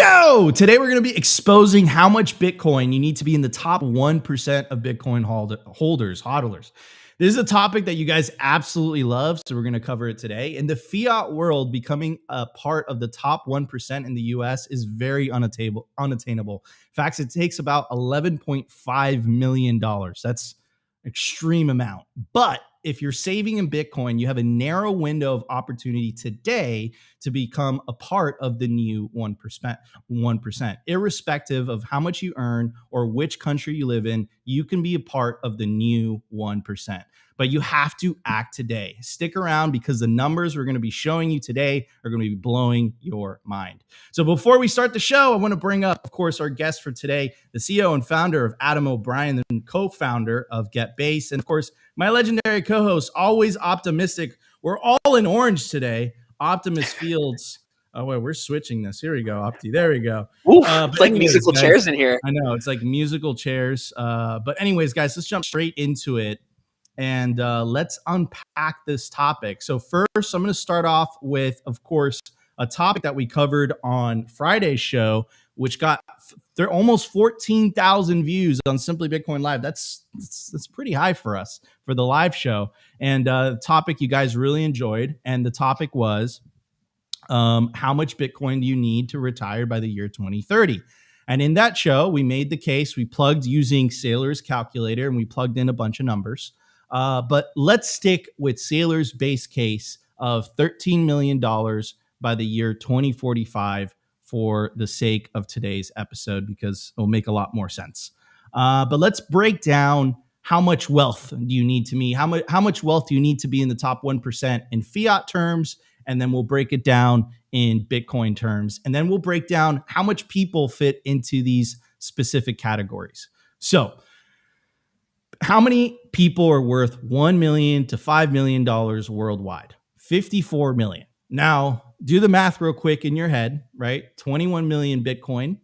Yo! Today we're going to be exposing how much Bitcoin you need to be in the top 1% of Bitcoin holders, hodlers. This is a topic that you guys absolutely love, so we're going to cover it today. In the fiat world, becoming a part of the top 1% in the US is very unattainable. In fact, it takes about $11.5 million. That's an extreme amount. But if you're saving in Bitcoin, you have a narrow window of opportunity today to become a part of the new 1%. Irrespective of how much you earn or which country you live in, you can be a part of the new 1%. But you have to act today. Stick around because the numbers we're going to be showing you today are going to be blowing your mind. So before we start the show, I want to bring up, of course, our guest for today, the CEO and founder of Adam O'Brien and co-founder of GetBase. And of course, my legendary co-host, always optimistic. We're all in orange today. Optimus Fields. Oh, wait, we're switching this. Here we go, Opti. There we go. It's like musical chairs in here. I know, it's like musical chairs. But anyways, guys, let's jump straight into it. And let's unpack this topic. So first, I'm going to start off with, of course, a topic that we covered on Friday's show, which got almost 14,000 views on Simply Bitcoin Live. That's pretty high for us for the live show. And the topic you guys really enjoyed. And the topic was, how much Bitcoin do you need to retire by the year 2030? And in that show, we made the case. We plugged using Saylor's calculator and we plugged in a bunch of numbers. But let's stick with Saylor's base case of $13 million by the year 2045 for the sake of today's episode, because it'll make a lot more sense. But let's break down how much wealth do you need to how much wealth do you need to be in the top 1% in fiat terms, and then we'll break it down in Bitcoin terms, and then we'll break down how much people fit into these specific categories. So how many people are worth $1 million to $5 million worldwide? 54 million. Now, do the math real quick in your head, right? 21 million Bitcoin.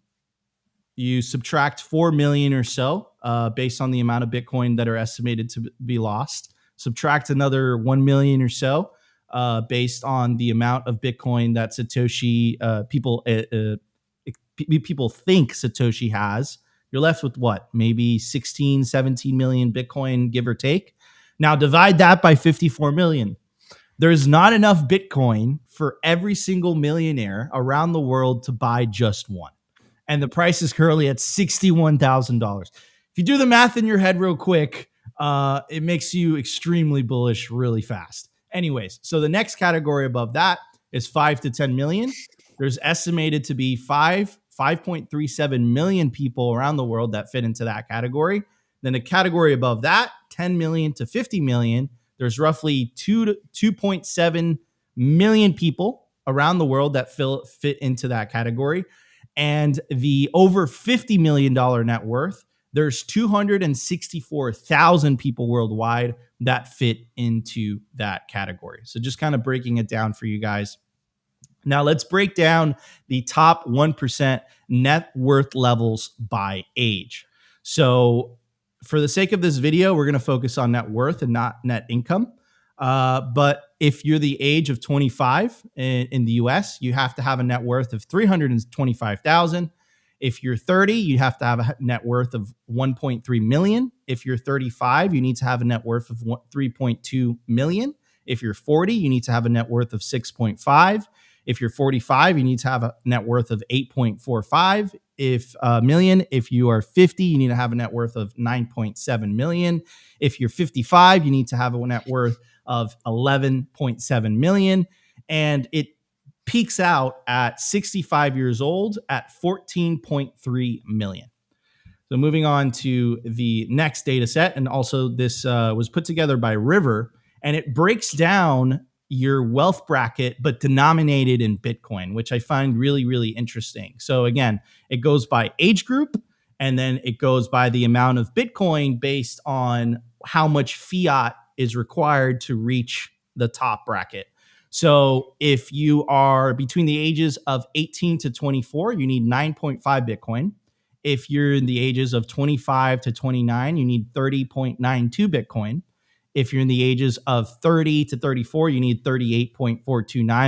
You subtract 4 million or so based on the amount of Bitcoin that are estimated to be lost. Subtract another 1 million or so based on the amount of Bitcoin that Satoshi people think Satoshi has. You're left with what? Maybe 16, 17 million Bitcoin, give or take. Now divide that by 54 million. There's not enough Bitcoin for every single millionaire around the world to buy just one. And the price is currently at $61,000. If you do the math in your head real quick, it makes you extremely bullish really fast. Anyways, so the next category above that is 5 to 10 million. There's estimated to be 5.37 million people around the world that fit into that category. Then a category above that, 10 million to 50 million, there's roughly 2.7 million people around the world that fit into that category. And the over $50 million net worth, there's 264,000 people worldwide that fit into that category. So just kind of breaking it down for you guys. Now let's break down the top 1% net worth levels by age. So for the sake of this video, we're going to focus on net worth and not net income. But if you're the age of 25 in the US, you have to have a net worth of 325,000. If you're 30, you have to have a net worth of 1.3 million. If you're 35, you need to have a net worth of 3.2 million. If you're 40, you need to have a net worth of 6.5. If you're 45, you need to have a net worth of 8.45 million. If you are 50, you need to have a net worth of 9.7 million. If you're 55, you need to have a net worth of 11.7 million. And it peaks out at 65 years old at 14.3 million. So moving on to the next data set. And also this was put together by River, and it breaks down your wealth bracket, but denominated in Bitcoin, which I find really, really interesting. So again, it goes by age group, and then it goes by the amount of Bitcoin based on how much fiat is required to reach the top bracket. So if you are between the ages of 18 to 24, you need 9.5 Bitcoin. If you're in the ages of 25 to 29, you need 30.92 Bitcoin. If you're in the ages of 30 to 34, you need 38.429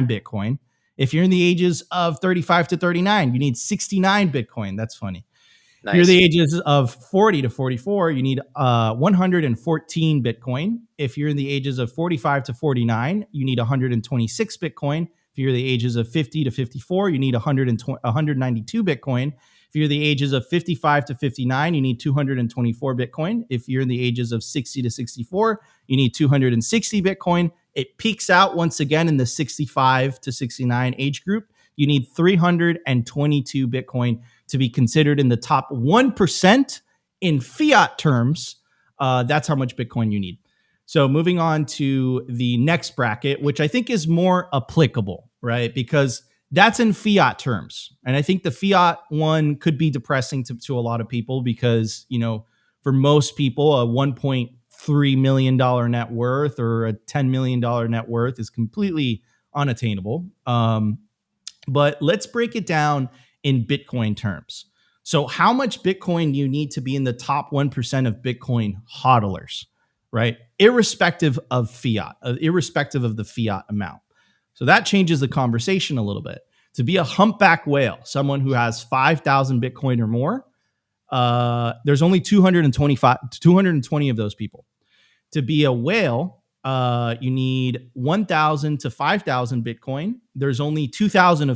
Bitcoin. If you're in the ages of 35 to 39, you need 69 Bitcoin. That's funny. Nice. If you're the ages of 40 to 44, you need 114 Bitcoin. If you're in the ages of 45 to 49, you need 126 Bitcoin. If you're the ages of 50 to 54, you need 192 Bitcoin. If you're the ages of 55 to 59, you need 224 Bitcoin. If you're in the ages of 60 to 64, you need 260 Bitcoin. It peaks out once again in the 65 to 69 age group. You need 322 Bitcoin to be considered in the top 1% in fiat terms. That's how much Bitcoin you need. So moving on to the next bracket, which I think is more applicable, right? Because that's in fiat terms. And I think the fiat one could be depressing to a lot of people because, you know, for most people, a $1.3 million net worth or a $10 million net worth is completely unattainable. But let's break it down in Bitcoin terms. So how much Bitcoin do you need to be in the top 1% of Bitcoin hodlers, right? Irrespective of fiat, irrespective of the fiat amount. So that changes the conversation a little bit. To be a humpback whale, someone who has 5,000 Bitcoin or more, there's only 220 of those people. To be a whale, you need 1,000 to 5,000 Bitcoin. There's only 2,000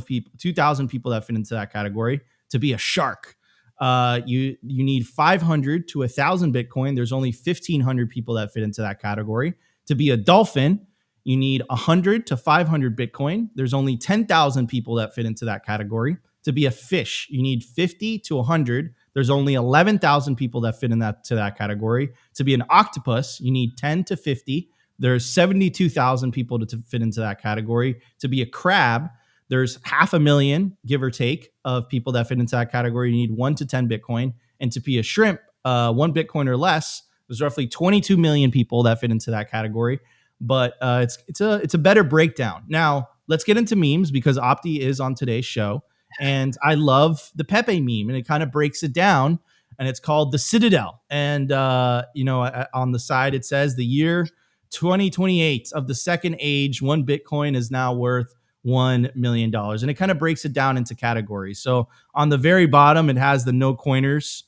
people that fit into that category. To be a shark, you need 500 to 1,000 Bitcoin. There's only 1,500 people that fit into that category. To be a dolphin, you need 100 to 500 Bitcoin. There's only 10,000 people that fit into that category. To be a fish, you need 50 to 100. There's only 11,000 people that fit in that category. To be an octopus, you need 10 to 50. There's 72,000 people to fit into that category. To be a crab, there's 500,000, give or take, of people that fit into that category. You need 1 to 10 Bitcoin. And to be a shrimp, 1 Bitcoin or less, there's roughly 22 million people that fit into that category. But it's a better breakdown. Now, let's get into memes because Opti is on today's show. And I love the Pepe meme, and it kind of breaks it down. And it's called the Citadel. And, on the side, it says the year 2028 of the second age, 1 Bitcoin is now worth $1 million. And it kind of breaks it down into categories. So on the very bottom, it has the no coiners,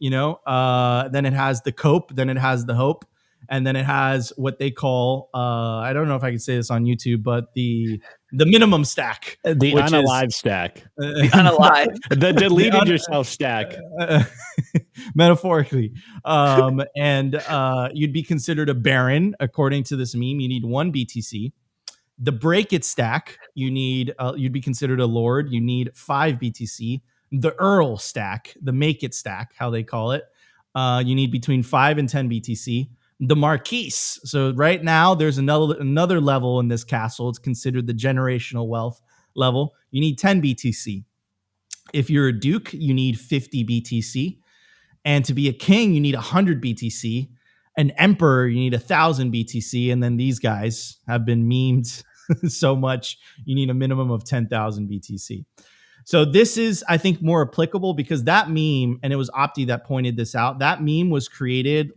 then it has the cope, then it has the hope. And then it has what they call, I don't know if I can say this on YouTube, but the minimum stack. The unalive stack. The unalive. The deleted yourself stack. Metaphorically. And you'd be considered a baron, according to this meme. You need 1 BTC. The break it stack, you'd be considered a lord. You need 5 BTC. The Earl stack, the make it stack, how they call it, you need between 5 and 10 BTC. The Marquise. So right now there's another level in this castle. It's considered the generational wealth level. You need 10 BTC. If you're a duke, you need 50 BTC. And to be a king, you need 100 BTC. An emperor, you need 1,000 BTC. And then these guys have been memed so much, you need a minimum of 10,000 BTC. So this is, I think, more applicable because that meme, and it was Opti that pointed this out, that meme was created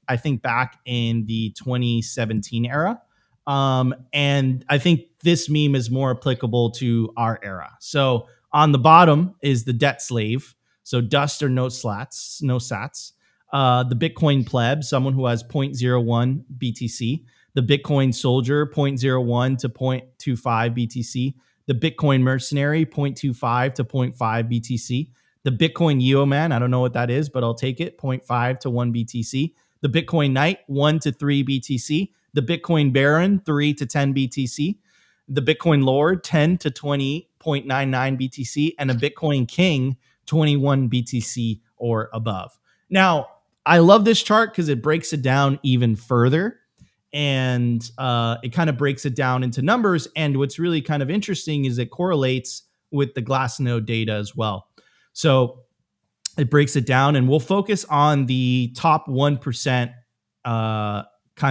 I think back in the 2017 era. And I think this meme is more applicable to our era. So on the bottom is the debt slave. So dust or no sats. The Bitcoin pleb, someone who has 0.01 BTC. The Bitcoin soldier, 0.01 to 0.25 BTC. The Bitcoin mercenary, 0.25 to 0.5 BTC. The Bitcoin Yeoman, I don't know what that is, but I'll take it, 0.5 to 1 BTC. The Bitcoin Knight, 1 to 3 BTC. The Bitcoin Baron, 3 to 10 BTC. The Bitcoin Lord, 10 to 20.99 BTC. And a Bitcoin King, 21 BTC or above. Now, I love this chart because it breaks it down even further. And it kind of breaks it down into numbers. And what's really kind of interesting is it correlates with the Glassnode data as well. So it breaks it down, and we'll focus on the top 1% kind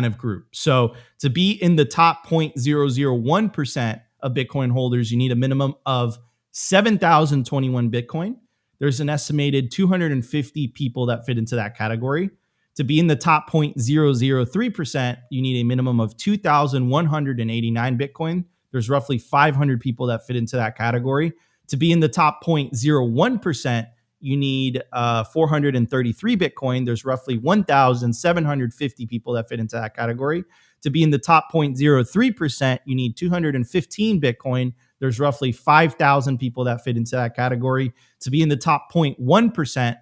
of group. So to be in the top 0.001% of Bitcoin holders, you need a minimum of 7,021 Bitcoin. There's an estimated 250 people that fit into that category. To be in the top 0.003%, you need a minimum of 2,189 Bitcoin. there's roughly 500 people that fit into that category. To be in the top 0.01%, you need 433 Bitcoin. There's roughly 1,750 people that fit into that category. To be in the top 0.03%, you need 215 Bitcoin. There's roughly 5,000 people that fit into that category. To be in the top 0.1%,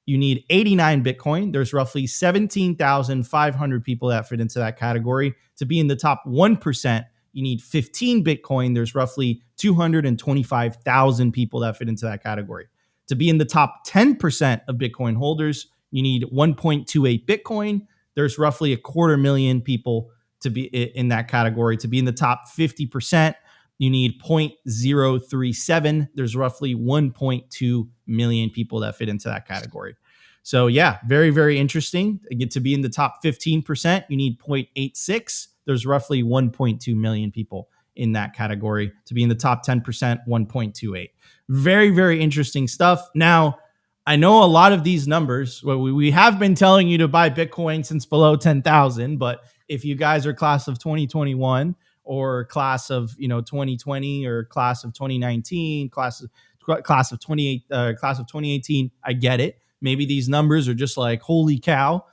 you need 89 Bitcoin. There's roughly 17,500 people that fit into that category. To be in the top 1%, you need 15 Bitcoin. There's roughly 225,000 people that fit into that category. To be in the top 10% of Bitcoin holders, you need 1.28 Bitcoin. There's roughly 250,000 people to be in that category. To be in the top 50%, you need 0.037. There's roughly 1.2 million people that fit into that category. So yeah, very, very interesting. To be in the top 15%, you need 0.86. There's roughly 1.2 million people in that category. To be in the top 10%, 1.28. Very, very interesting stuff. Now, I know a lot of these numbers, we have been telling you to buy Bitcoin since below 10,000, but if you guys are class of 2021 or class of 2020 or class of 2019, class of 2018, I get it. Maybe these numbers are just like, holy cow,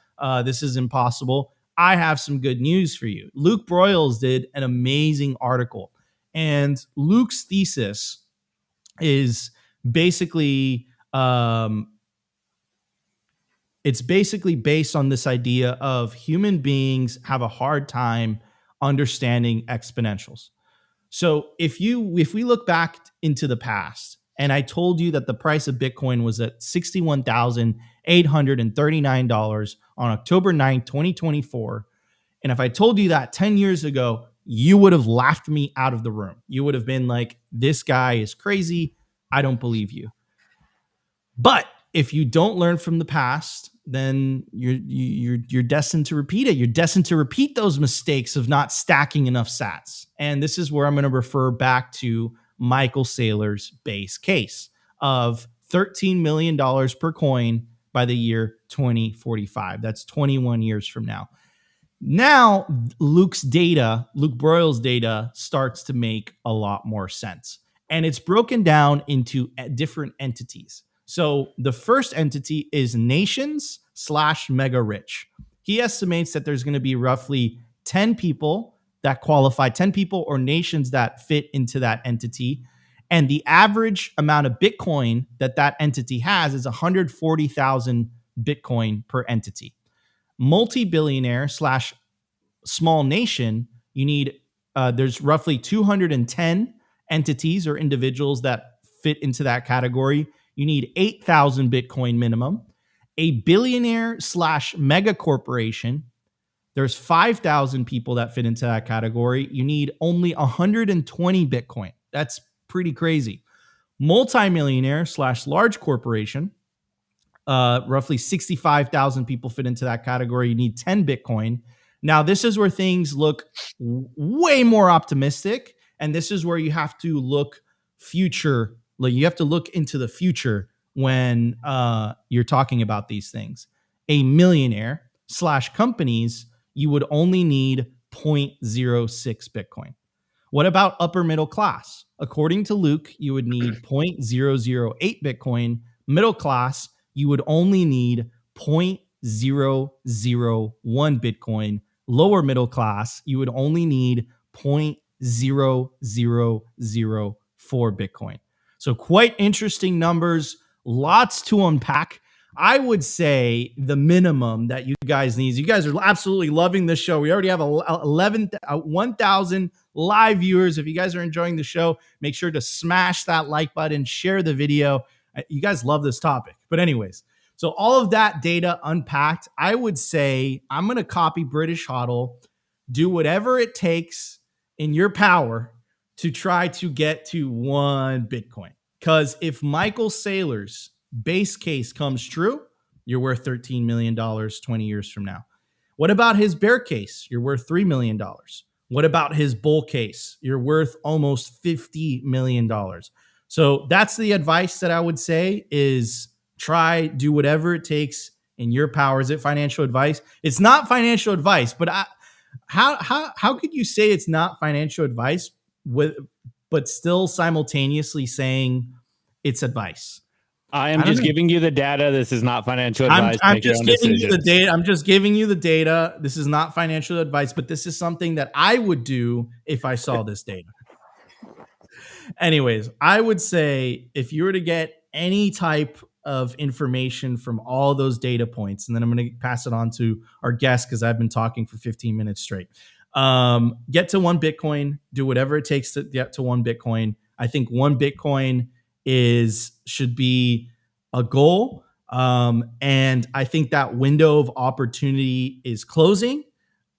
this is impossible. I have some good news for you. Luke Broyles did an amazing article, and Luke's thesis is basically it's basically based on this idea of human beings have a hard time understanding exponentials. So if we look back into the past, and I told you that the price of Bitcoin was at $61,839 on October 9th, 2024, and if I told you that 10 years ago, you would have laughed me out of the room. You would have been like, this guy is crazy. I don't believe you. But if you don't learn from the past, then you're destined to repeat it. You're destined to repeat those mistakes of not stacking enough sats. And this is where I'm going to refer back to Michael Saylor's base case of $13 million per coin by the year 2045. That's 21 years from now. Now, Luke Broyles' data starts to make a lot more sense. And it's broken down into different entities. So the first entity is nations/mega rich. He estimates that there's going to be roughly 10 people that qualify, 10 people or nations that fit into that entity. And the average amount of Bitcoin that entity has is 140,000 Bitcoin per entity. Multi-billionaire/small nation, you need, there's roughly 210 entities or individuals that fit into that category. You need 8,000 Bitcoin minimum. A billionaire/mega corporation, there's 5,000 people that fit into that category. You need only 120 Bitcoin. That's pretty crazy. Multimillionaire/large corporation, roughly 65,000 people fit into that category. You need 10 Bitcoin. Now, this is where things look way more optimistic. And this is where you have to look future. Like, you have to look into the future when you're talking about these things. A millionaire/companies, you would only need 0.06 Bitcoin. What about upper middle class? According to Luke, you would need 0.008 Bitcoin. Middle class, you would only need 0.001 Bitcoin. Lower middle class, you would only need 0.0004 Bitcoin. So quite interesting numbers, lots to unpack. I would say the minimum that you guys need, you guys are absolutely loving this show. We already have 1,000 live viewers. If you guys are enjoying the show, make sure to smash that like button, share the video. You guys love this topic. But anyways, so all of that data unpacked, I would say I'm going to copy British HODL, do whatever it takes in your power to try to get to 1 Bitcoin. Because if Michael Saylor's base case comes true, you're worth $13 million 20 years from now. What about his bear case? You're worth $3 million. What about his bull case? You're worth almost $50 million. So that's the advice that I would say is do whatever it takes in your power. Is it financial advice? It's not financial advice, but how could you say it's not financial advice? but still simultaneously saying it's advice. I am just giving you the data. This is not financial advice. I'm just giving you the data. I'm just giving you the data. This is not financial advice, but this is something that I would do if I saw this data. Anyways, I would say if you were to get any type of information from all those data points, and then I'm going to pass it on to our guest because I've been talking for 15 minutes straight. Get to 1 Bitcoin, do whatever it takes to get to 1 Bitcoin. I think 1 Bitcoin should be a goal. And I think that window of opportunity is closing.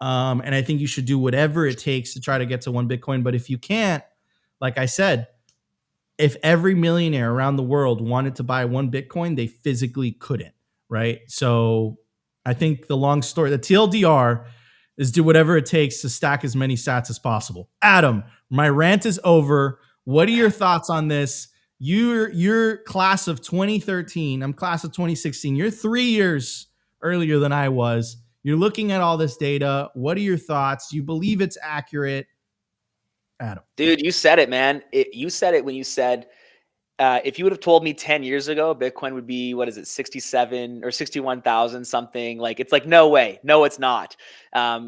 And I think you should do whatever it takes to try to get to 1 Bitcoin. But if you can't, like I said, if every millionaire around the world wanted to buy 1 Bitcoin, they physically couldn't, right? So I think the long story, the TLDR is do whatever it takes to stack as many sats as possible. Adam, my rant is over. What are your thoughts on this? You're class of 2013. I'm class of 2016. You're 3 years earlier than I was. You're looking at all this data. What are your thoughts? You believe it's accurate? Adam. Dude, you said it, man. You said it when you said, if you would have told me 10 years ago, Bitcoin would be, 67 or 61,000 something. Like, it's like, no way. No, it's not.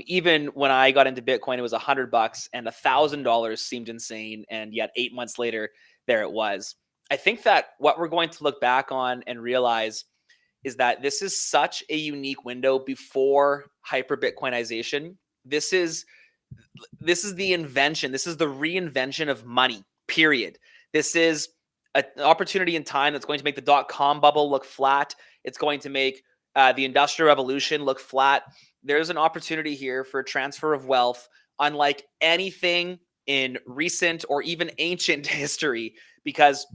Even when I got into Bitcoin, it was $100 and $1,000 seemed insane. And yet 8 months later, there it was. I think that what we're going to look back on and realize is that this is such a unique window before hyper Bitcoinization. This is the invention. This is the reinvention of money, period. This is an opportunity in time that's going to make the dot-com bubble look flat. It's going to make the Industrial Revolution look flat. There's an opportunity here for a transfer of wealth unlike anything in recent or even ancient history, because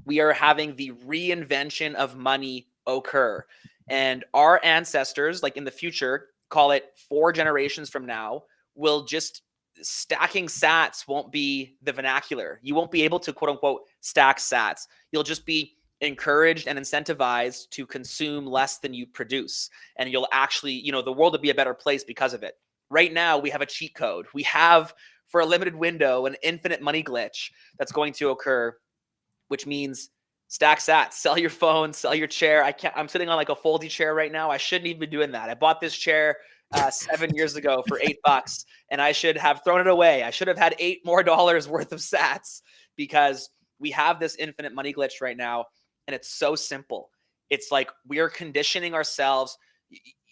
we are having the reinvention of money occur. And our ancestors, like in the future, call it 4 generations from now, will just stacking sats won't be the vernacular. You won't be able to quote unquote stack sats. You'll just be encouraged and incentivized to consume less than you produce. And you'll actually, the world will be a better place because of it. Right now, we have a cheat code. We have, for a limited window, an infinite money glitch that's going to occur, which means stack sats, sell your phone, sell your chair. I'm sitting on like a foldy chair right now. I shouldn't even be doing that. I bought this chair 7 years ago for $8, and I should have thrown it away. I should have had $8 more worth of sats, because we have this infinite money glitch right now, and it's so simple. It's like we're conditioning ourselves.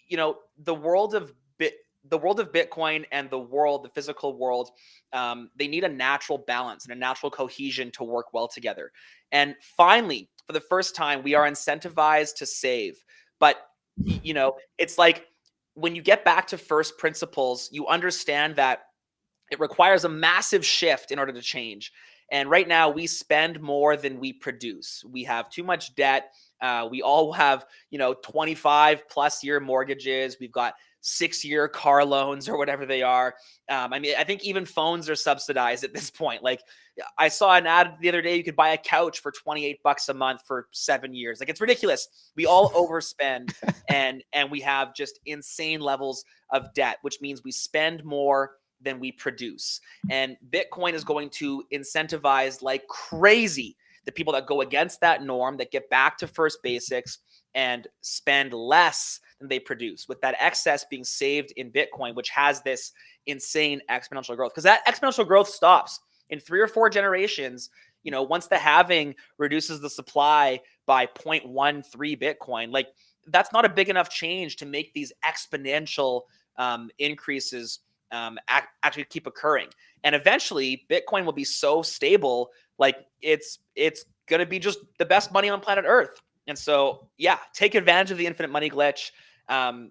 The world of Bitcoin and the physical world, they need a natural balance and a natural cohesion to work well together. And finally, for the first time, we are incentivized to save. But it's like, when you get back to first principles, you understand that it requires a massive shift in order to change. And right now, we spend more than we produce. We have too much debt. We all have, 25 plus year mortgages. We've got 6-year car loans or whatever they are. I think even phones are subsidized at this point. Like, I saw an ad the other day, you could buy a couch for $28 a month for 7 years. Like, it's ridiculous. We all overspend and we have just insane levels of debt, which means we spend more than we produce. And Bitcoin is going to incentivize like crazy the people that go against that norm, that get back to first basics and spend less than they produce, with that excess being saved in Bitcoin, which has this insane exponential growth. Because that exponential growth stops in 3 or 4 generations. Once the halving reduces the supply by 0.13 Bitcoin, like, that's not a big enough change to make these exponential increases actually keep occurring. And eventually Bitcoin will be so stable, like it's going to be just the best money on planet Earth. And so, yeah, take advantage of the infinite money glitch.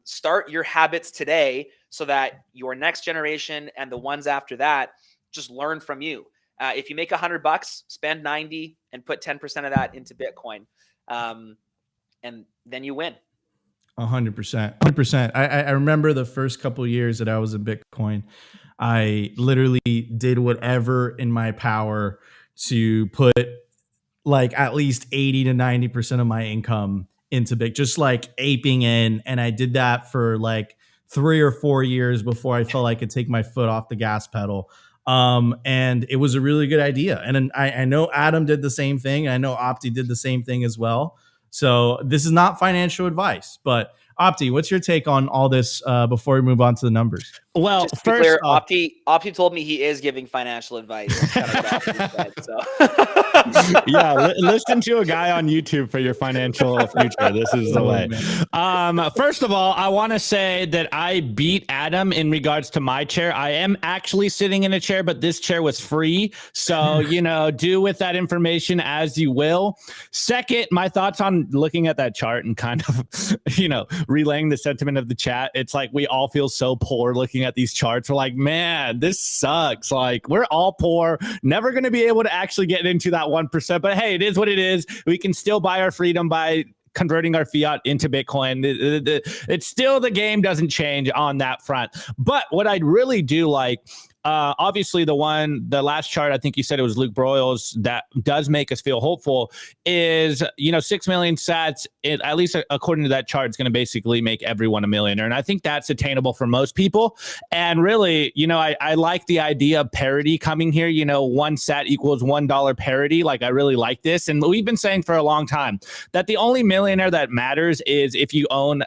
Start your habits today so that your next generation and the ones after that just learn from you. If you make $100, spend 90 and put 10% of that into Bitcoin. And then you win. 100%. 100%. I remember the first couple of years that I was in Bitcoin, I literally did whatever in my power to put like at least 80 to 90% of my income into Bitcoin, just like aping in. And I did that for like 3 or 4 years before I felt I could take my foot off the gas pedal. And it was a really good idea. And then I know Adam did the same thing. I know Opti did the same thing as well. So this is not financial advice, but Opti, what's your take on all this before we move on to the numbers? Well, Just to be first clear, off, Opti told me he is giving financial advice. Kind of what Opti said, so. yeah, listen to a guy on YouTube for your financial future. This is the way. First of all, I want to say that I beat Adam in regards to my chair. I am actually sitting in a chair, but this chair was free. So, do with that information as you will. Second, my thoughts on looking at that chart and kind of, relaying the sentiment of the chat. It's like we all feel so poor looking at these charts. We're like, man, this sucks. Like, we're all poor, never going to be able to actually get into that 1%. But hey, it is what it is. We can still buy our freedom by converting our fiat into Bitcoin. It's still, the game doesn't change on that front. But what I'd really do like, obviously the last chart, I think you said it was Luke Broyles, that does make us feel hopeful, is 6 million sats, at least according to that chart, it's going to basically make everyone a millionaire. And I think that's attainable for most people. And really, I like the idea of parity coming here. 1 sat equals $1 parity. Like, I really like this. And we've been saying for a long time that the only millionaire that matters is if you own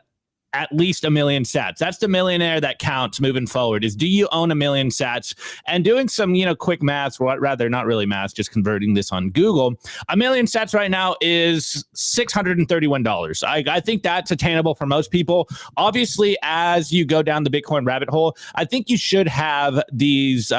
at least 1 million sats. That's the millionaire that counts moving forward, is do you own 1 million sats? And doing some, quick maths, or rather not really maths, just converting this on Google, 1 million sats right now is $631. I think that's attainable for most people. Obviously, as you go down the Bitcoin rabbit hole, I think you should have these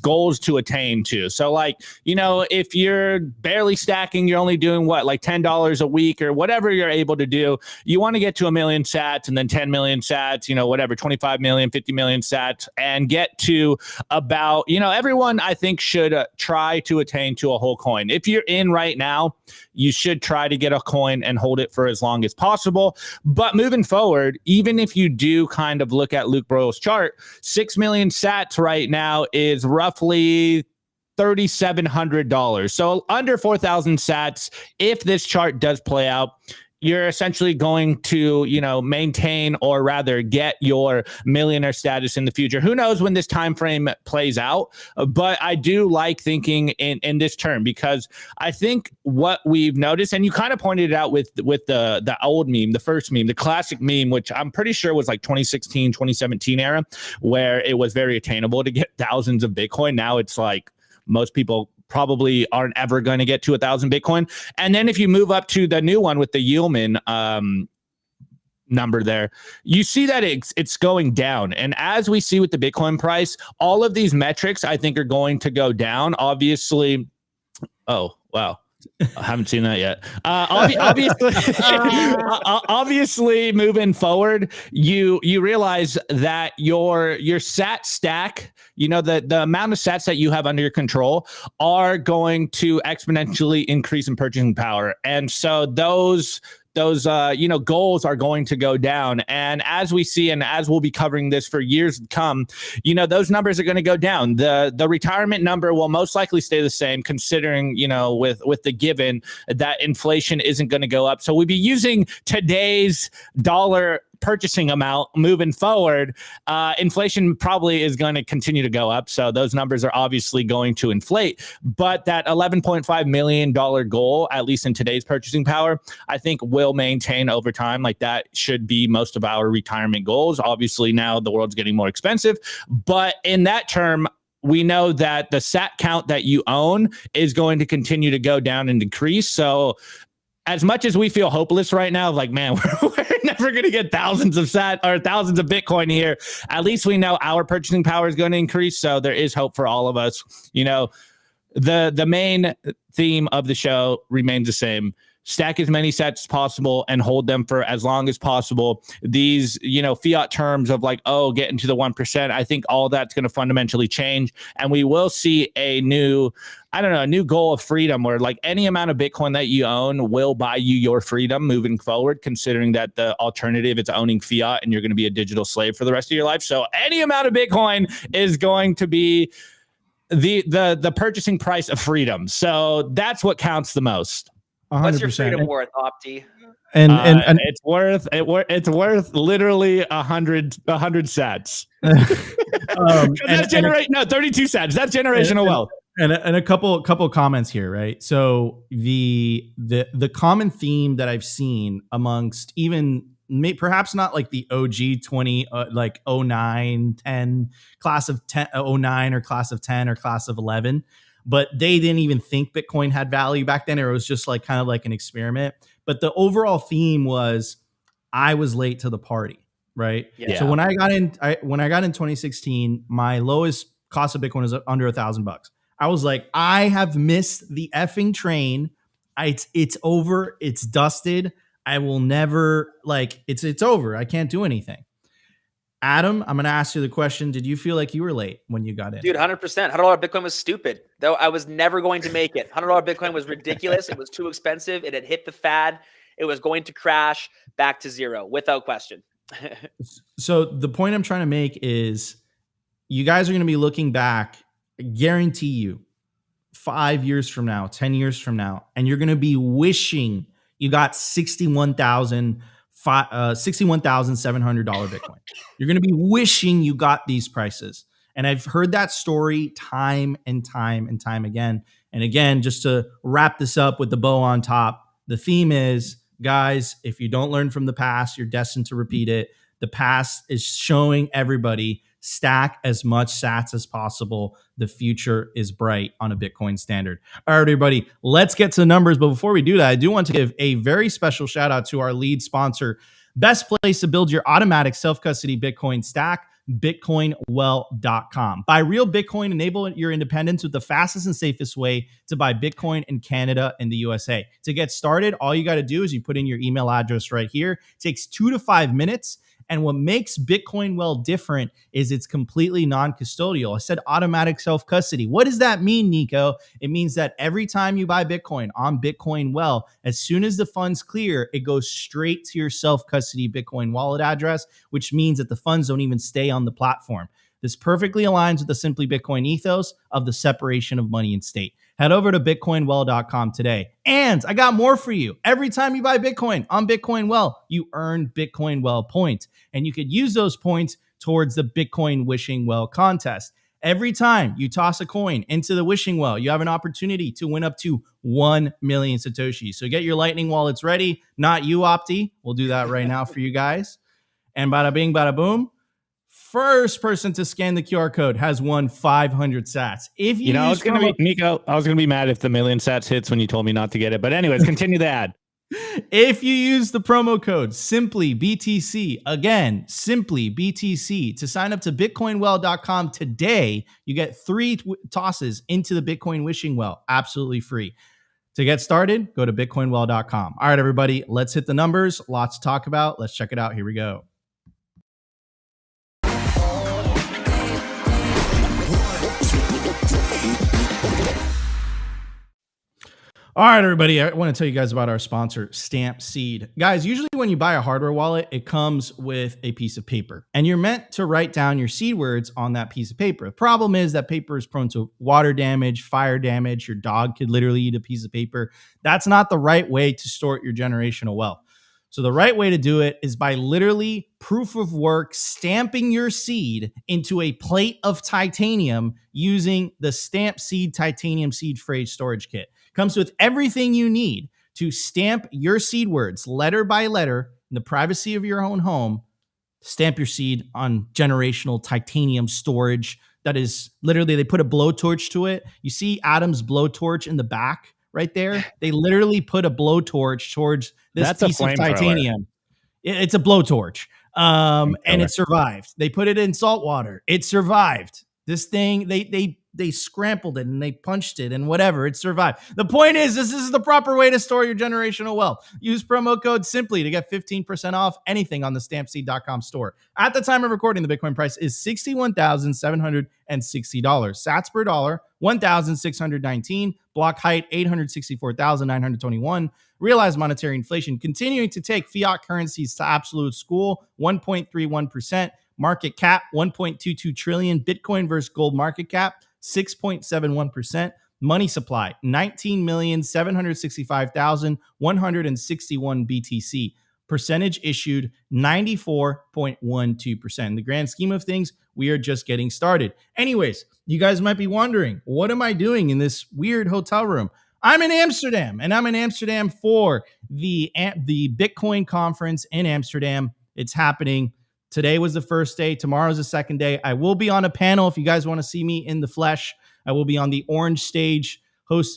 goals to attain to. So if you're barely stacking, you're only doing like $10 a week or whatever you're able to do, you want to get to 1 million sats and then 10 million sats, whatever, 25 million, 50 million sats, and get to about, everyone I think should try to attain to a whole coin. If you're in right now, you should try to get a coin and hold it for as long as possible. But moving forward, even if you do kind of look at Luke Broyles' chart, 6 million sats right now is roughly $3,700. So under 4,000 sats, if this chart does play out, you're essentially going to, maintain, or rather get your millionaire status in the future. Who knows when this time frame plays out? But I do like thinking in this term, because I think what we've noticed, and you kind of pointed it out with the old meme, the first meme, the classic meme, which I'm pretty sure was like 2016, 2017 era, where it was very attainable to get thousands of Bitcoin. Now it's like most people probably aren't ever going to get to 1,000 Bitcoin. And then if you move up to the new one with the Yeoman number there, you see that it's going down. And as we see with the Bitcoin price, all of these metrics, I think, are going to go down. Obviously, oh, wow. I haven't seen that yet. Obviously, moving forward, you realize that your sat stack, the amount of sats that you have under your control are going to exponentially increase in purchasing power, and so those goals are going to go down. And as we see, and as we'll be covering this for years to come, those numbers are going to go down. The retirement number will most likely stay the same, considering, with the given that inflation isn't going to go up. So we'll be using today's dollar purchasing amount moving forward. Inflation probably is going to continue to go up, so those numbers are obviously going to inflate. But that $11.5 million goal, at least in today's purchasing power, I think will maintain over time. Like, that should be most of our retirement goals. Obviously, now the world's getting more expensive, but in that term, we know that the sat count that you own is going to continue to go down and decrease. So as much as we feel hopeless right now, like, man, we're never going to get thousands of Bitcoin here, at least we know our purchasing power is going to increase. So there is hope for all of us. The main theme of the show remains the same. Stack as many sats as possible and hold them for as long as possible. These, fiat terms of like, getting to the 1%, I think all that's going to fundamentally change. And we will see a new goal of freedom, where like any amount of Bitcoin that you own will buy you your freedom moving forward, considering that the alternative is owning fiat and you're going to be a digital slave for the rest of your life. So any amount of Bitcoin is going to be the purchasing price of freedom. So that's what counts the most. What's your 100%. freedom worth, Opti? And It's worth literally 100 sats. That's 32 sats. That's generational wealth. And a couple comments here, right? So the common theme that I've seen amongst even perhaps not like the OG 20 like 09 10 class of 10 09 or class of 10 or class of 11, but they didn't even think Bitcoin had value back then, or it was just like kind of like an experiment. But the overall theme was I was late to the party, right? Yeah. So when I got in 2016, my lowest cost of Bitcoin was under $1,000. I was like, I have missed the effing train. It's over. It's dusted. I will never it's over. I can't do anything. Adam, I'm going to ask you the question. Did you feel like you were late when you got in? Dude, 100%. $100 Bitcoin was stupid. Though I was never going to make it. $100 Bitcoin was ridiculous. It was too expensive. It had hit the fad. It was going to crash back to zero without question. So the point I'm trying to make is you guys are going to be looking back, I guarantee you, 5 years from now, 10 years from now, and you're going to be wishing you got $61,700 Bitcoin. You're going to be wishing you got these prices. And I've heard that story time and time and time again. And again, just to wrap this up with the bow on top, the theme is, guys, if you don't learn from the past, you're destined to repeat it. The past is showing everybody stack as much sats as possible. The future is bright on a Bitcoin standard. All right, everybody, let's get to the numbers. But before we do that, I do want to give a very special shout out to our lead sponsor, best place to build your automatic self-custody Bitcoin stack, bitcoinwell.com. Buy real Bitcoin, enable your independence with the fastest and safest way to buy Bitcoin in Canada and the USA. To get started, all you got to do is you put in your email address right here. It takes 2 to 5 minutes. And what makes Bitcoin Well different is it's completely non-custodial. I said automatic self-custody. What does that mean, Nico? It means that every time you buy Bitcoin on Bitcoin Well, as soon as the funds clear, it goes straight to your self-custody Bitcoin wallet address, which means that the funds don't even stay on the platform. This perfectly aligns with the Simply Bitcoin ethos of the separation of money and state. Head over to bitcoinwell.com today. And I got more for you. Every time you buy Bitcoin on Bitcoin Well, you earn Bitcoin Well points. And you could use those points towards the Bitcoin Wishing Well contest. Every time you toss a coin into the Wishing Well, you have an opportunity to win up to 1 million Satoshi. So get your Lightning wallets ready. Not you, Opti. We'll do that right now for you guys. And bada bing, bada boom. First person to scan the QR code has won 500 sats. If you I was going to be Nico. I was going to be mad if the million sats hits when you told me not to get it. But anyways, continue the ad. If you use the promo code simplybtc, again, simplybtc, to sign up to bitcoinwell.com today, you get 3 tosses into the Bitcoin Wishing Well, absolutely free. To get started, go to bitcoinwell.com. All right, everybody, let's hit the numbers. Lots to talk about. Let's check it out. Here we go. All right, everybody, I want to tell you guys about our sponsor, Stamp Seed. Guys, usually when you buy a hardware wallet, it comes with a piece of paper, and you're meant to write down your seed words on that piece of paper. The problem is that paper is prone to water damage, fire damage. Your dog could literally eat a piece of paper. That's not the right way to store your generational wealth. So the right way to do it is by literally proof of work, stamping your seed into a plate of titanium using the Stamp Seed Titanium Seed Phrase Storage Kit. Comes with everything you need to stamp your seed words letter by letter in the privacy of your own home. Stamp your seed on generational titanium storage. That is literally, they put a blowtorch to it. You see Adam's blowtorch in the back right there? They literally put a blowtorch towards this piece of titanium. It's a blowtorch. And it survived. They put it in salt water. It survived. This thing, they scrambled it and they punched it and whatever. It survived. The point is, this is the proper way to store your generational wealth. Use promo code SIMPLY to get 15% off anything on the stampseed.com store. At the time of recording, the Bitcoin price is $61,760. Sats per dollar, 1,619. Block height, 864,921. Realized monetary inflation continuing to take fiat currencies to absolute school, 1.31%. Market cap, 1.22 trillion. Bitcoin versus gold market cap, 6.71%. Money supply, 19,765,161 BTC. Percentage issued, 94.12%. In the grand scheme of things, we are just getting started. Anyways, you guys might be wondering, what am I doing in this weird hotel room? I'm in Amsterdam, and I'm in Amsterdam for the Bitcoin conference in Amsterdam. It's happening. Today was the first day. Tomorrow's the second day. I will be on a panel if you guys want to see me in the flesh. I will be on the orange stage,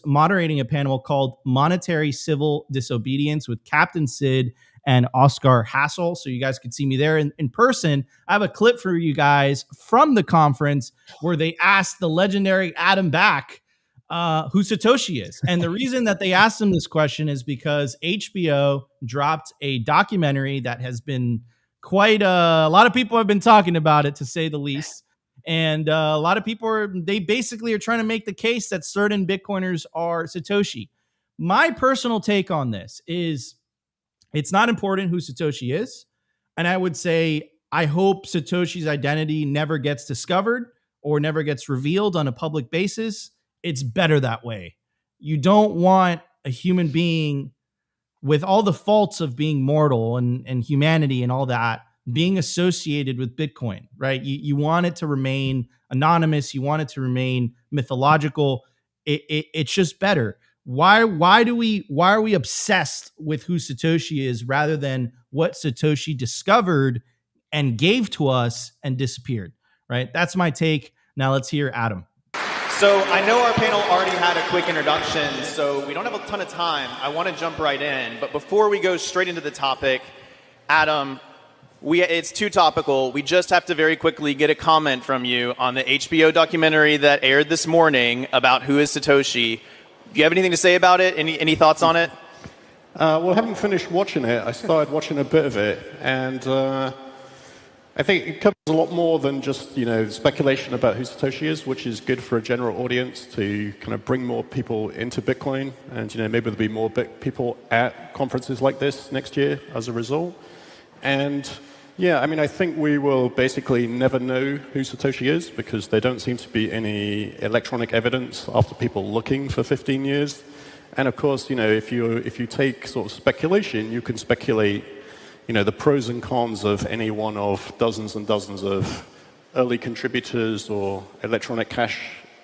moderating a panel called Monetary Civil Disobedience with Captain Sid and Oscar Hassel. So you guys can see me there in person. I have a clip for you guys from the conference where they asked the legendary Adam Back who Satoshi is. And the reason that they asked him this question is because HBO dropped a documentary that has been quite a lot of people have been talking about it, to say the least. And a lot of people they basically are trying to make the case that certain Bitcoiners are Satoshi. My personal take on this is it's not important who Satoshi is. And I would say, I hope Satoshi's identity never gets discovered or never gets revealed on a public basis. It's better that way. You don't want a human being with all the faults of being mortal and humanity and all that being associated with Bitcoin, right? You want it to remain anonymous. You want it to remain mythological. It's just better. Why are we obsessed with who Satoshi is rather than what Satoshi discovered and gave to us and disappeared, right? That's my take. Now let's hear Adam. So I know our panel already had a quick introduction, so we don't have a ton of time. I want to jump right in. But before we go straight into the topic, Adam, it's too topical. We just have to very quickly get a comment from you on the HBO documentary that aired this morning about who is Satoshi. Do you have anything to say about it? Any thoughts on it? Well, I haven't finished watching it. I started watching a bit of it, and I think it covers a lot more than just, speculation about who Satoshi is, which is good for a general audience to kind of bring more people into Bitcoin. And, maybe there'll be more people at conferences like this next year as a result. And, yeah, I think we will basically never know who Satoshi is because there don't seem to be any electronic evidence after people looking for 15 years. And, of course, if you take sort of speculation, you can speculate the pros and cons of any one of dozens and dozens of early contributors or electronic cash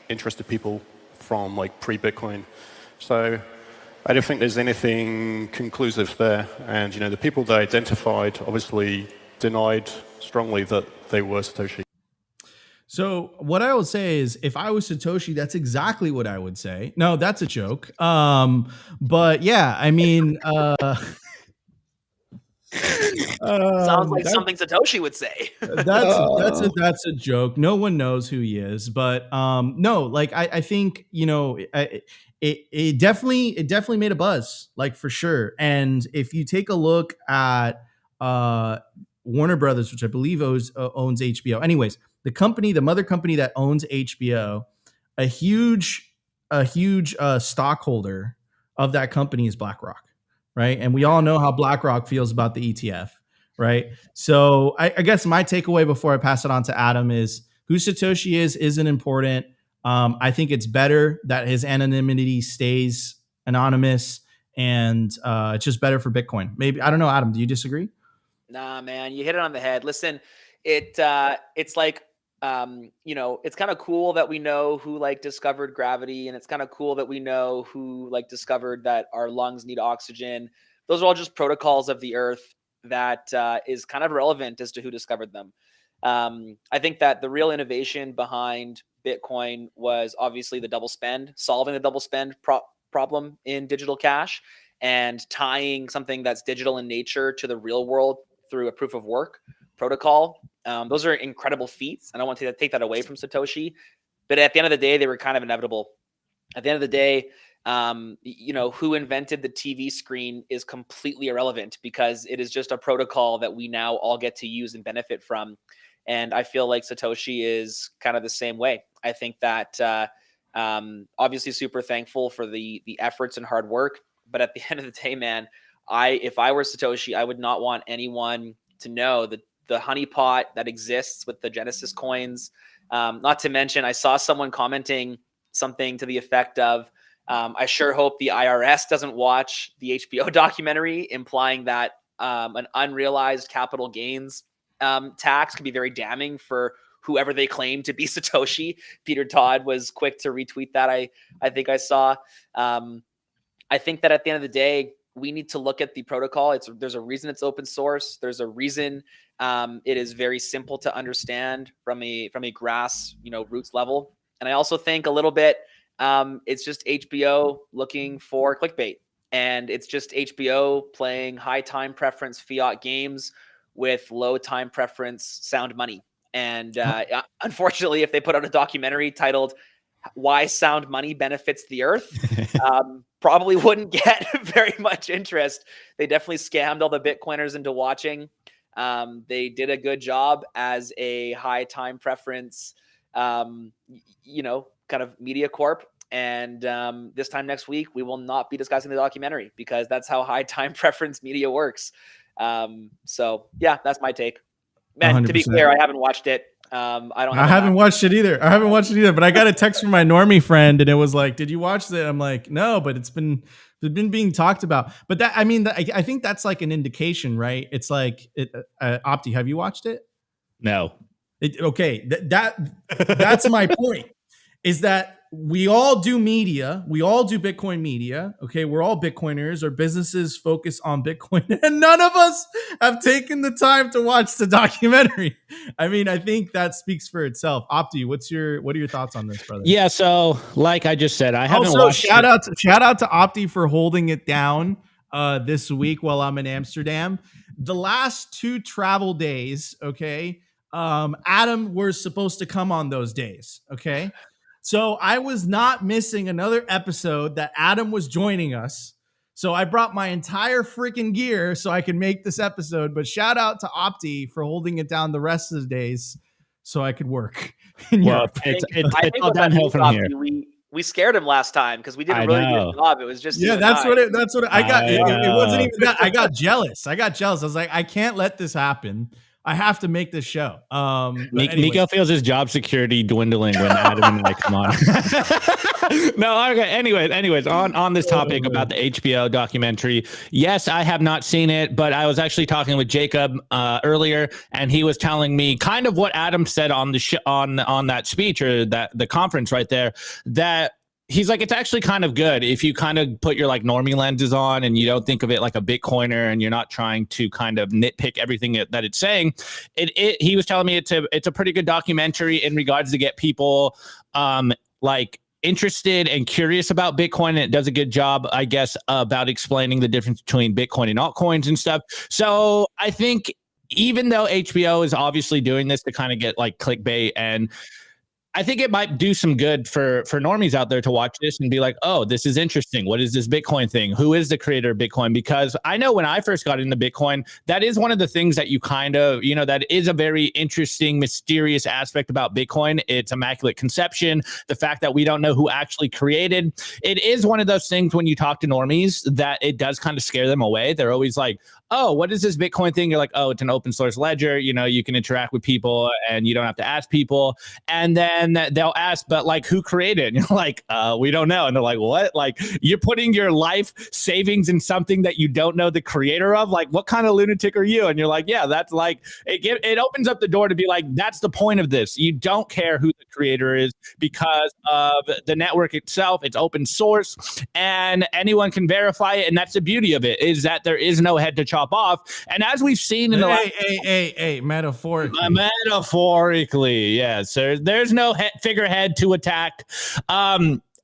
interested people from like pre-Bitcoin. So I don't think there's anything conclusive there. And the people they identified obviously denied strongly that they were Satoshi. So what I would say is, if I was Satoshi, that's exactly what I would say. No, that's a joke. But yeah, Sounds like something Satoshi would say. That's a joke. No one knows who he is, but no, like I think it definitely made a buzz, like for sure. And if you take a look at Warner Brothers, which I believe owns HBO, anyways, the mother company that owns HBO, a huge stockholder of that company is BlackRock. Right. And we all know how BlackRock feels about the ETF. Right. So I guess my takeaway before I pass it on to Adam is who Satoshi isn't important. I think it's better that his anonymity stays anonymous, and it's just better for Bitcoin. Maybe. I don't know, Adam, do you disagree? Nah, man, you hit it on the head. Listen, it's like, it's kind of cool that we know who like discovered gravity, and it's kind of cool that we know who like discovered that our lungs need oxygen. Those are all just protocols of the earth that is kind of relevant as to who discovered them. I think that the real innovation behind Bitcoin was obviously the double spend, solving the double spend problem in digital cash and tying something that's digital in nature to the real world through a proof of work protocol. Those are incredible feats. I don't want to take that away from Satoshi, but at the end of the day, they were kind of inevitable. At the end of the day, who invented the TV screen is completely irrelevant because it is just a protocol that we now all get to use and benefit from. And I feel like Satoshi is kind of the same way. I think that obviously super thankful for the efforts and hard work, but at the end of the day, man, if I were Satoshi, I would not want anyone to know that the honeypot that exists with the Genesis coins. Not to mention, I saw someone commenting something to the effect of, I sure hope the IRS doesn't watch the HBO documentary, implying that an unrealized capital gains tax could be very damning for whoever they claim to be Satoshi. Peter Todd was quick to retweet that. I think I saw. I think that at the end of the day, we need to look at the protocol. There's a reason it's open source. There's a reason it is very simple to understand from a grass, roots level. And I also think a little bit it's just HBO looking for clickbait, and it's just HBO playing high time preference fiat games with low time preference sound money. And unfortunately, if they put out a documentary titled "Why Sound Money Benefits the Earth," probably wouldn't get very much interest. They definitely scammed all the Bitcoiners into watching. They did a good job as a high time preference, kind of media corp. And this time next week, we will not be discussing the documentary because that's how high time preference media works. So yeah, that's my take. And 100%. To be clear, I haven't watched it. I haven't watched it either. But I got a text from my normie friend, and it was like, "Did you watch it?" I'm like, "No," but it's been being talked about. But I think that's like an indication, right? It's like, Opti, have you watched it? No. Okay, that's my point. Is that we all do media. We all do Bitcoin media. Okay, we're all Bitcoiners. Our businesses focus on Bitcoin, and none of us have taken the time to watch the documentary. I mean, I think that speaks for itself. Opti, what are your thoughts on this, brother? Yeah, so like I just said, I haven't watched. Shout out to Opti for holding it down this week while I'm in Amsterdam. The last 2 travel days, okay, Adam was supposed to come on those days, okay. So I was not missing another episode that Adam was joining us. So I brought my entire freaking gear so I can make this episode. But shout out to Opti for holding it down the rest of the days so I could work. Well, it's all downhill from here. We scared him last time because we did a really good job. It was just that's what it I got. It wasn't even that. I got jealous. I was like, I can't let this happen. I have to make this show. Nico feels his job security dwindling when Adam and I come on. No, okay. Anyways, on this topic about the HBO documentary, yes, I have not seen it, but I was actually talking with Jacob earlier, and he was telling me kind of what Adam said on the on that speech or the conference right there, that he's like, it's actually kind of good if you kind of put your like normie lenses on and you don't think of it like a Bitcoiner and you're not trying to kind of nitpick everything that it's saying. He was telling me it's a pretty good documentary in regards to get people like interested and curious about Bitcoin, and it does a good job, I guess, about explaining the difference between Bitcoin and altcoins and stuff. So I think even though HBO is obviously doing this to kind of get like clickbait, and I think it might do some good for normies out there to watch this and be like, oh, this is interesting. What is this Bitcoin thing? Who is the creator of Bitcoin? Because I know when I first got into Bitcoin, that is one of the things that you kind of, that is a very interesting, mysterious aspect about Bitcoin. It's immaculate conception. The fact that we don't know who actually created. It is one of those things when you talk to normies that it does kind of scare them away. They're always like, oh, what is this Bitcoin thing? You're like, oh, it's an open source ledger. You can interact with people and you don't have to ask people. And then they'll ask, but like, who created it? And you're like, we don't know. And they're like, what? Like, you're putting your life savings in something that you don't know the creator of? Like, what kind of lunatic are you? And you're like, yeah, that's like, it opens up the door to be like, that's the point of this. You don't care who the creator is because of the network itself. It's open source and anyone can verify it. And that's the beauty of it, is that there is no head to chop off. And as we've seen in the metaphorically, yes, there's no figurehead to attack.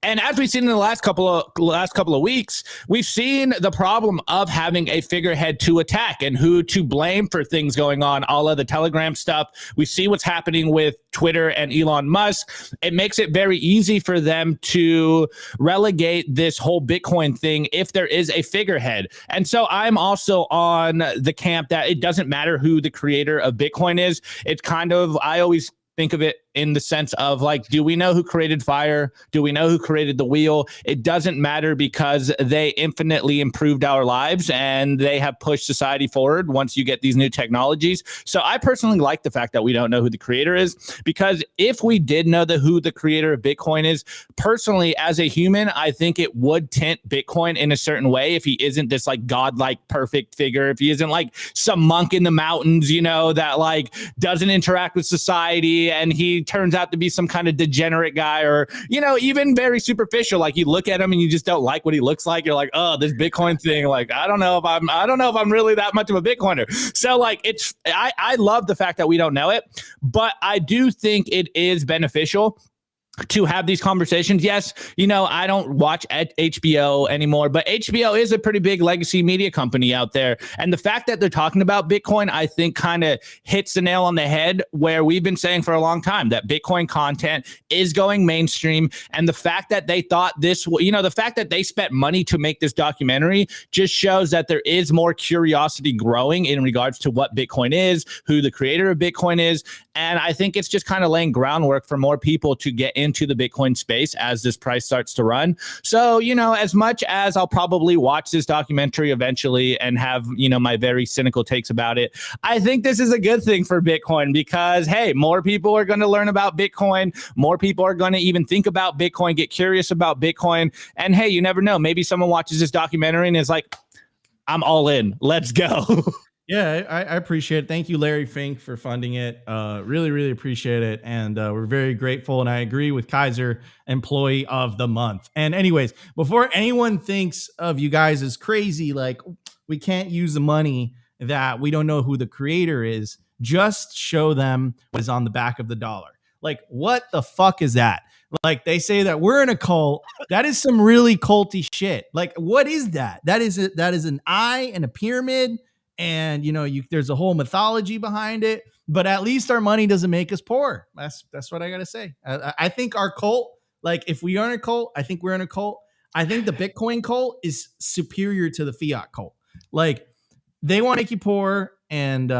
And as we've seen in the last couple of weeks, we've seen the problem of having a figurehead to attack and who to blame for things going on, all of the Telegram stuff. We see what's happening with Twitter and Elon Musk. It makes it very easy for them to relegate this whole Bitcoin thing if there is a figurehead. And so I'm also on the camp that it doesn't matter who the creator of Bitcoin is. It's kind of, I always think of it in the sense of like, do we know who created fire? Do we know who created the wheel? It doesn't matter because they infinitely improved our lives and they have pushed society forward once you get these new technologies. So I personally like the fact that we don't know who the creator is, because if we did know who the creator of Bitcoin is, personally, as a human, I think it would tint Bitcoin in a certain way if he isn't this like godlike perfect figure, if he isn't like some monk in the mountains, you know, that like doesn't interact with society and he turns out to be some kind of degenerate guy, or, you know, even very superficial. Like you look at him and you just don't like what he looks like. You're like, oh, this Bitcoin thing, like, I don't know if I'm really that much of a Bitcoiner. So like I love the fact that we don't know it, but I do think it is beneficial to have these conversations. Yes, you know, I don't watch HBO anymore, but HBO is a pretty big legacy media company out there. And the fact that they're talking about Bitcoin, I think kind of hits the nail on the head, where we've been saying for a long time that Bitcoin content is going mainstream. And the fact that they thought this, you know, the fact that they spent money to make this documentary just shows that there is more curiosity growing in regards to what Bitcoin is, who the creator of Bitcoin is. And I think it's just kind of laying groundwork for more people to get into the Bitcoin space as this price starts to run. So, you know, as much as I'll probably watch this documentary eventually and have, you know, my very cynical takes about it, I think this is a good thing for Bitcoin because, hey, more people are going to learn about Bitcoin. More people are going to even think about Bitcoin, get curious about Bitcoin. And hey, you never know. Maybe someone watches this documentary and is like, I'm all in. Let's go. Yeah, I appreciate it. Thank you, Larry Fink, for funding it. Really, really appreciate it. And we're very grateful. And I agree with Kaiser, Employee of the Month. And anyways, before anyone thinks of you guys as crazy, like we can't use the money that we don't know who the creator is, just show them what is on the back of the dollar. Like, what the fuck is that? Like, they say that we're in a cult. That is some really culty shit. Like, what is that? That is an eye and a pyramid. And, you know, there's a whole mythology behind it, but at least our money doesn't make us poor. That's what I got to say. I think our cult, like if we are in a cult, I think we're in a cult. I think the Bitcoin cult is superior to the fiat cult. Like they want to make you poor and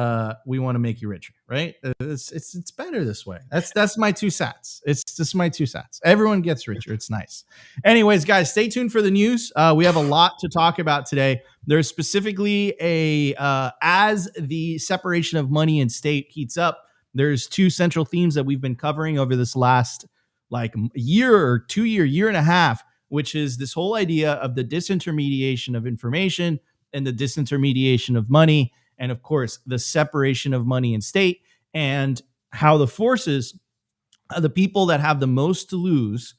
we want to make you richer, right? It's better this way. That's my 2 cents. It's just my 2 cents. Everyone gets richer. It's nice. Anyways, guys, stay tuned for the news. We have a lot to talk about today. There's specifically as the separation of money and state heats up, there's 2 central themes that we've been covering over this last like year or 2 year and a half, which is this whole idea of the disintermediation of information and the disintermediation of money. And of course, the separation of money and state, and how the forces, the people that have the most to lose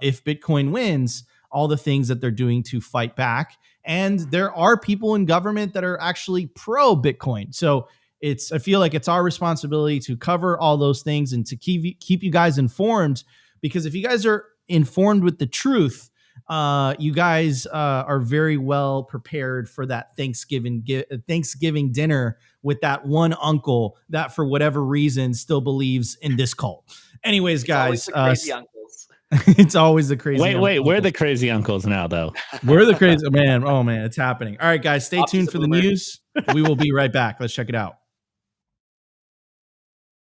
if Bitcoin wins, all the things that they're doing to fight back. And there are people in government that are actually pro Bitcoin. So I feel like it's our responsibility to cover all those things and to keep you guys informed, because if you guys are informed with the truth, you guys are very well prepared for that Thanksgiving dinner with that one uncle that for whatever reason still believes in this cult. Anyways, guys, crazy uncles. It's always the crazy. Wait, we're the crazy uncles now, though. We're the crazy man. Oh man, it's happening. All right, guys, stay tuned for the news. We will be right back. Let's check it out.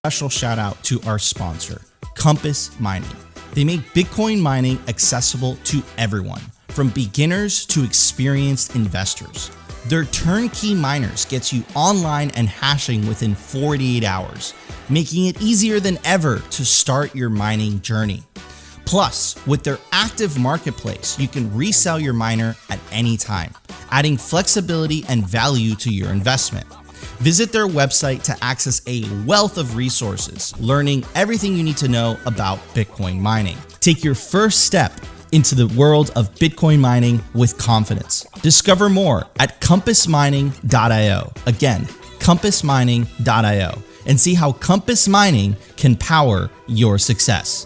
Special shout out to our sponsor, Compass Mining. They make Bitcoin mining accessible to everyone, from beginners to experienced investors. Their turnkey miners gets you online and hashing within 48 hours, making it easier than ever to start your mining journey. Plus, with their active marketplace, you can resell your miner at any time, adding flexibility and value to your investment. Visit their website to access a wealth of resources, learning everything you need to know about Bitcoin mining. Take your first step into the world of Bitcoin mining with confidence. Discover more at compassmining.io. Again, compassmining.io, and see how Compass Mining can power your success.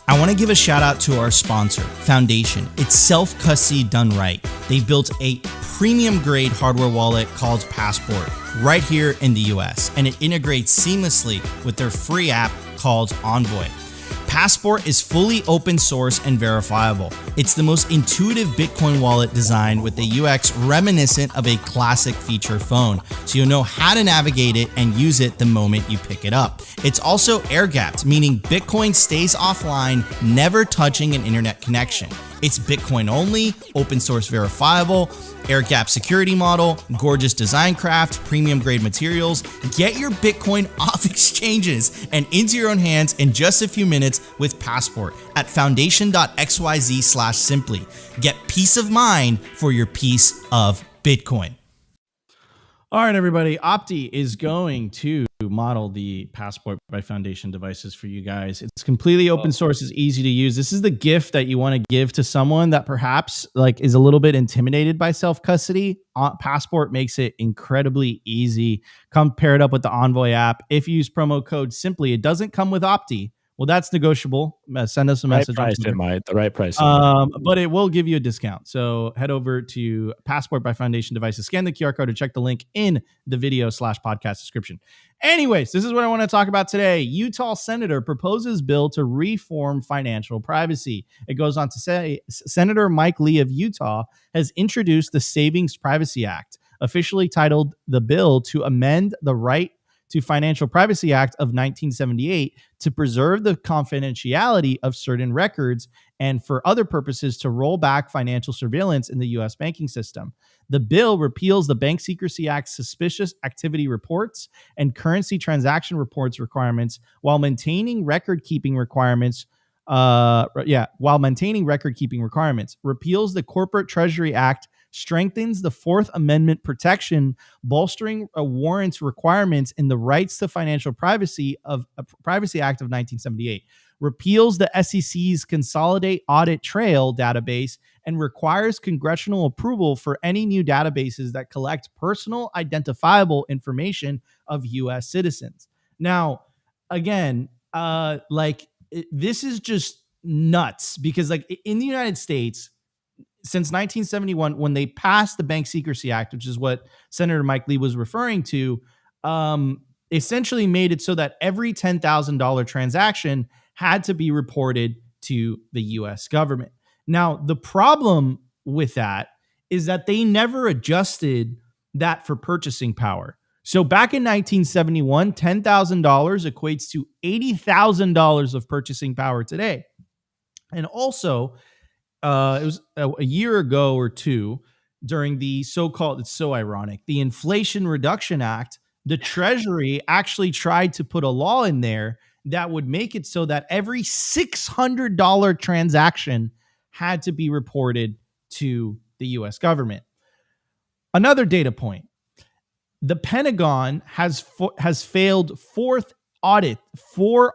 I want to give a shout out to our sponsor, Foundation. It's self-custody done right. They built a premium grade hardware wallet called Passport right here in the US, and it integrates seamlessly with their free app called Envoy. Passport is fully open source and verifiable. It's the most intuitive Bitcoin wallet designed with a UX reminiscent of a classic feature phone, so you'll know how to navigate it and use it the moment you pick it up. It's also air-gapped, meaning Bitcoin stays offline, never touching an internet connection. It's Bitcoin only, open source verifiable, air-gap security model, gorgeous design craft, premium grade materials. Get your Bitcoin off exchanges and into your own hands in just a few minutes with Passport at foundation.xyz/simply. Get peace of mind for your piece of Bitcoin. All right, everybody. Opti is going to model the Passport by Foundation devices for you guys. It's completely open source. It's easy to use. This is the gift that you want to give to someone that perhaps like is a little bit intimidated by self-custody. Passport makes it incredibly easy. Come pair it up with the Envoy app. If you use promo code Simply, it doesn't come with Opti. Well, that's negotiable. Send us a message. The right price. But it will give you a discount. So head over to Passport by Foundation devices, scan the QR code, and check the link in the video/podcast description. Anyways, this is what I want to talk about today. Utah senator proposes bill to reform financial privacy. It goes on to say Senator Mike Lee of Utah has introduced the Savings Privacy Act, officially titled the bill to amend the Right to Financial Privacy Act of 1978 to preserve the confidentiality of certain records and for other purposes to roll back financial surveillance in the U.S. banking system. The bill repeals the Bank Secrecy Act's suspicious activity reports and currency transaction reports requirements while maintaining record-keeping requirements. Repeals the Corporate Treasury Act, strengthens the Fourth Amendment protection, bolstering warrants requirements in the Rights to Financial Privacy Act of 1978, repeals the SEC's Consolidate Audit Trail database, and requires congressional approval for any new databases that collect personal identifiable information of U.S. citizens. Now, again, this is just nuts because, like, in the United States, since 1971, when they passed the Bank Secrecy Act, which is what Senator Mike Lee was referring to, essentially made it so that every $10,000 transaction had to be reported to the U.S. government. Now, the problem with that is that they never adjusted that for purchasing power. So back in 1971, $10,000 equates to $80,000 of purchasing power today. And also, it was a year ago or two during the so-called, it's so ironic, the Inflation Reduction Act, the Treasury actually tried to put a law in there that would make it so that every $600 transaction had to be reported to the U.S. government. Another data point, the Pentagon has failed four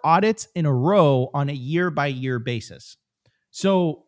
audits in a row on a year-by-year basis. So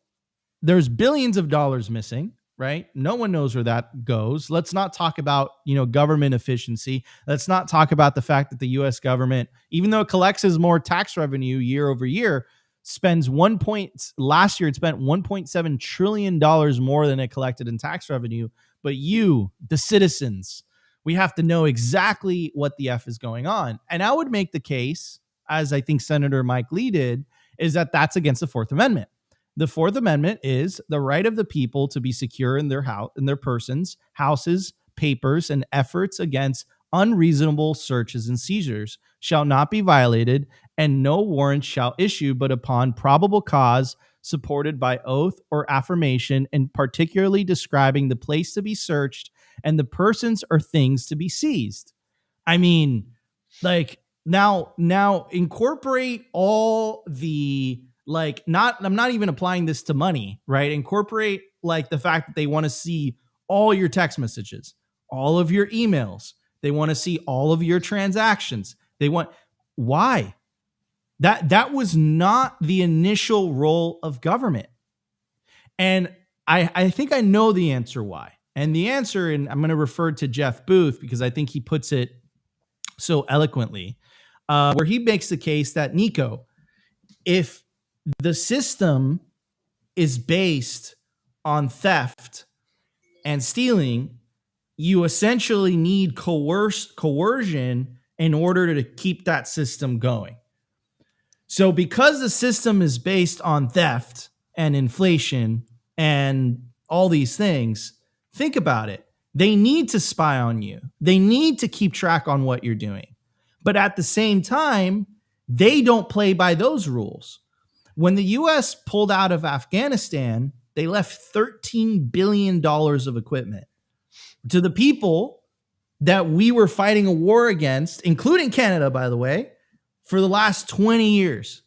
there's billions of dollars missing, right? No one knows where that goes. Let's not talk about, government efficiency. Let's not talk about the fact that the U.S. government, even though it collects more tax revenue year over year, spends last year it spent $1.7 trillion more than it collected in tax revenue. But you, the citizens, we have to know exactly what the F is going on. And I would make the case, as I think Senator Mike Lee did, is that that's against the Fourth Amendment. The Fourth Amendment is the right of the people to be secure in their house, in their persons, houses, papers, and efforts against unreasonable searches and seizures shall not be violated, and no warrant shall issue but upon probable cause supported by oath or affirmation, and particularly describing the place to be searched and the persons or things to be seized. I mean, like, now incorporate all the, I'm not even applying this to money, right? Incorporate like the fact that they want to see all your text messages, all of your emails. They want to see all of your transactions. Why? That was not the initial role of government. And I think I know the answer why. And the answer, and I'm going to refer to Jeff Booth because I think he puts it so eloquently, where he makes the case that, Nico, if the system is based on theft and stealing, you essentially need coercion in order to keep that system going. So because the system is based on theft and inflation and all these things, think about it. They need to spy on you. They need to keep track on what you're doing. But at the same time, they don't play by those rules. When the US pulled out of Afghanistan, they left $13 billion of equipment to the people that we were fighting a war against, including Canada, by the way, for the last 20 years.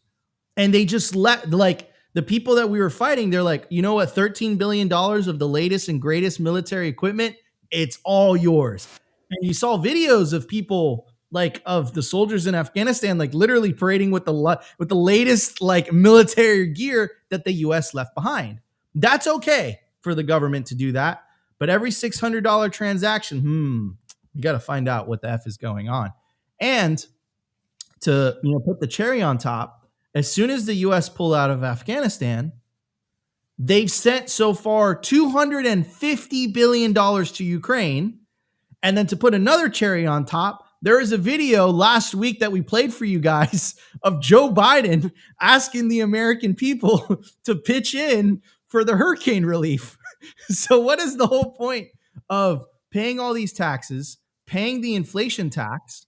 And they just let, like, the people that we were fighting, they're like, you know what, $13 billion of the latest and greatest military equipment, it's all yours. And you saw videos of people, like, of the soldiers in Afghanistan, like literally parading with the latest, like, military gear that the US left behind. That's okay for the government to do that. But every $600 transaction, we got to find out what the F is going on. And to, put the cherry on top, as soon as the US pulled out of Afghanistan, they've sent so far $250 billion to Ukraine. And then to put another cherry on top, there is a video last week that we played for you guys of Joe Biden asking the American people to pitch in for the hurricane relief. So what is the whole point of paying all these taxes, paying the inflation tax,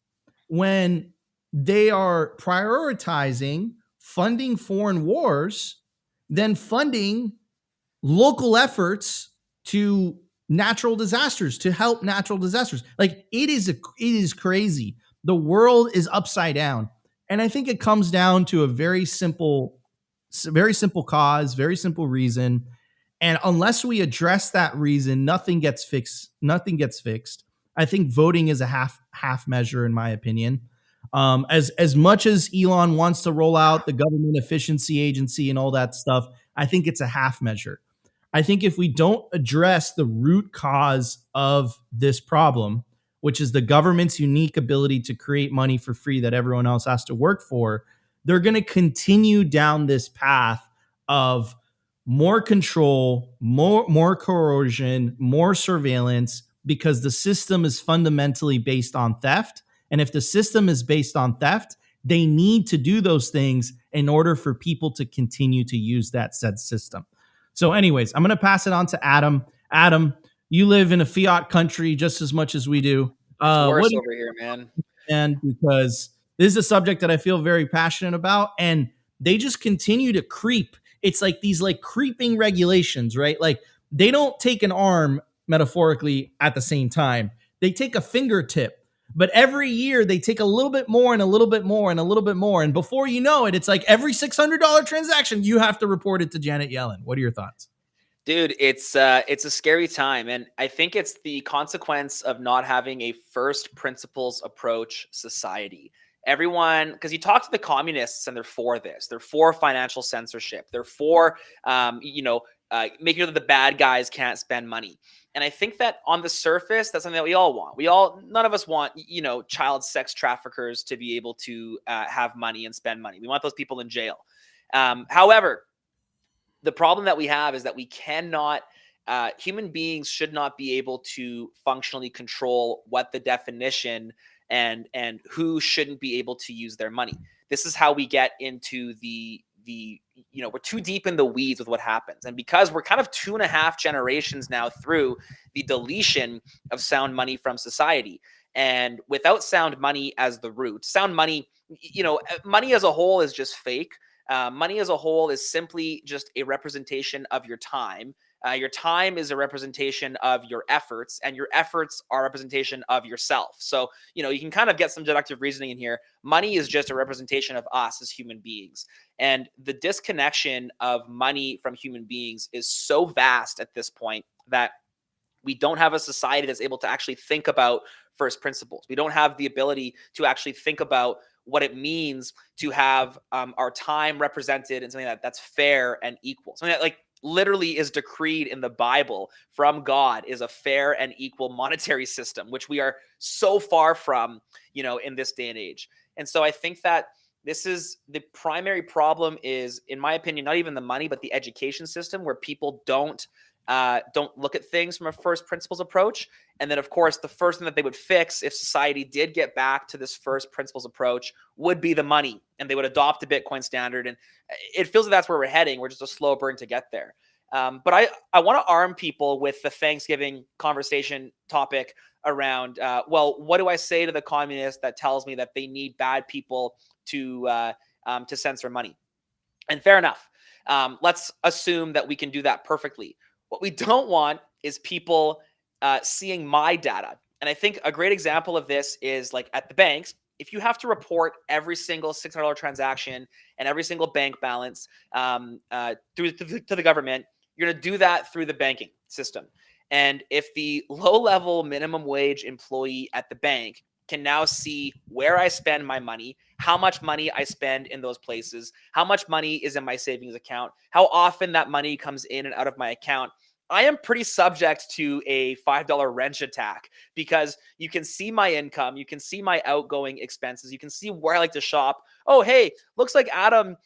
when they are prioritizing funding foreign wars than funding local efforts to natural disasters, to help natural disasters? Like, it is crazy. The world is upside down. And I think it comes down to a very simple cause, very simple reason. And unless we address that reason, nothing gets fixed. I think voting is a half measure, in my opinion. As much as Elon wants to roll out the government efficiency agency and all that stuff, I think it's a half measure. I think if we don't address the root cause of this problem, which is the government's unique ability to create money for free that everyone else has to work for, they're going to continue down this path of more control, more coercion, more surveillance, because the system is fundamentally based on theft. And if the system is based on theft, they need to do those things in order for people to continue to use that said system. So anyways, I'm going to pass it on to Adam. Adam, you live in a fiat country just as much as we do. It's worse over here, man. And because this is a subject that I feel very passionate about, and they just continue to creep. It's like these like creeping regulations, right? Like, they don't take an arm metaphorically at the same time. They take a fingertip. But every year they take a little bit more and a little bit more and a little bit more. And before you know it, it's like every $600 transaction, you have to report it to Janet Yellen. What are your thoughts? Dude, it's a scary time. And I think it's the consequence of not having a first principles approach society. Everyone, because you talk to the communists and they're for this. They're for financial censorship. They're for, making sure that the bad guys can't spend money. And I think that on the surface, that's something that we all want. None of us want, child sex traffickers to be able to have money and spend money. We want those people in jail. However, the problem that we have is that we cannot, human beings should not be able to functionally control what the definition and who shouldn't be able to use their money. This is how we get into we're too deep in the weeds with what happens. And because we're kind of 2.5 generations now through the deletion of sound money from society, and without sound money as the root, sound money, money as a whole is just fake. Money as a whole is simply just a representation of your time. Your time is a representation of your efforts, and your efforts are a representation of yourself. So, you can kind of get some deductive reasoning in here. Money is just a representation of us as human beings. And the disconnection of money from human beings is so vast at this point that we don't have a society that's able to actually think about first principles. We don't have the ability to actually think about what it means to have our time represented in something that's fair and equal. Something that literally is decreed in the Bible from God is a fair and equal monetary system, which we are so far from, in this day and age. And so I think that this is the primary problem is, in my opinion, not even the money, but the education system, where people don't don't look at things from a first principles approach. And then, of course, the first thing that they would fix if society did get back to this first principles approach would be the money, and they would adopt the Bitcoin standard. And it feels like that's where we're heading. We're just a slow burn to get there. But I want to arm people with the Thanksgiving conversation topic around, well, what do I say to the communist that tells me that they need bad people to censor money? And fair enough. Let's assume that we can do that perfectly. What we don't want is people seeing my data. And I think a great example of this is like at the banks. If you have to report every single $600 transaction and every single bank balance to the government, you're going to do that through the banking system. And if the low-level minimum wage employee at the bank can now see where I spend my money, how much money I spend in those places, how much money is in my savings account, how often that money comes in and out of my account, I am pretty subject to a $5 wrench attack, because you can see my income, you can see my outgoing expenses, you can see where I like to shop. Oh, hey, looks like Adam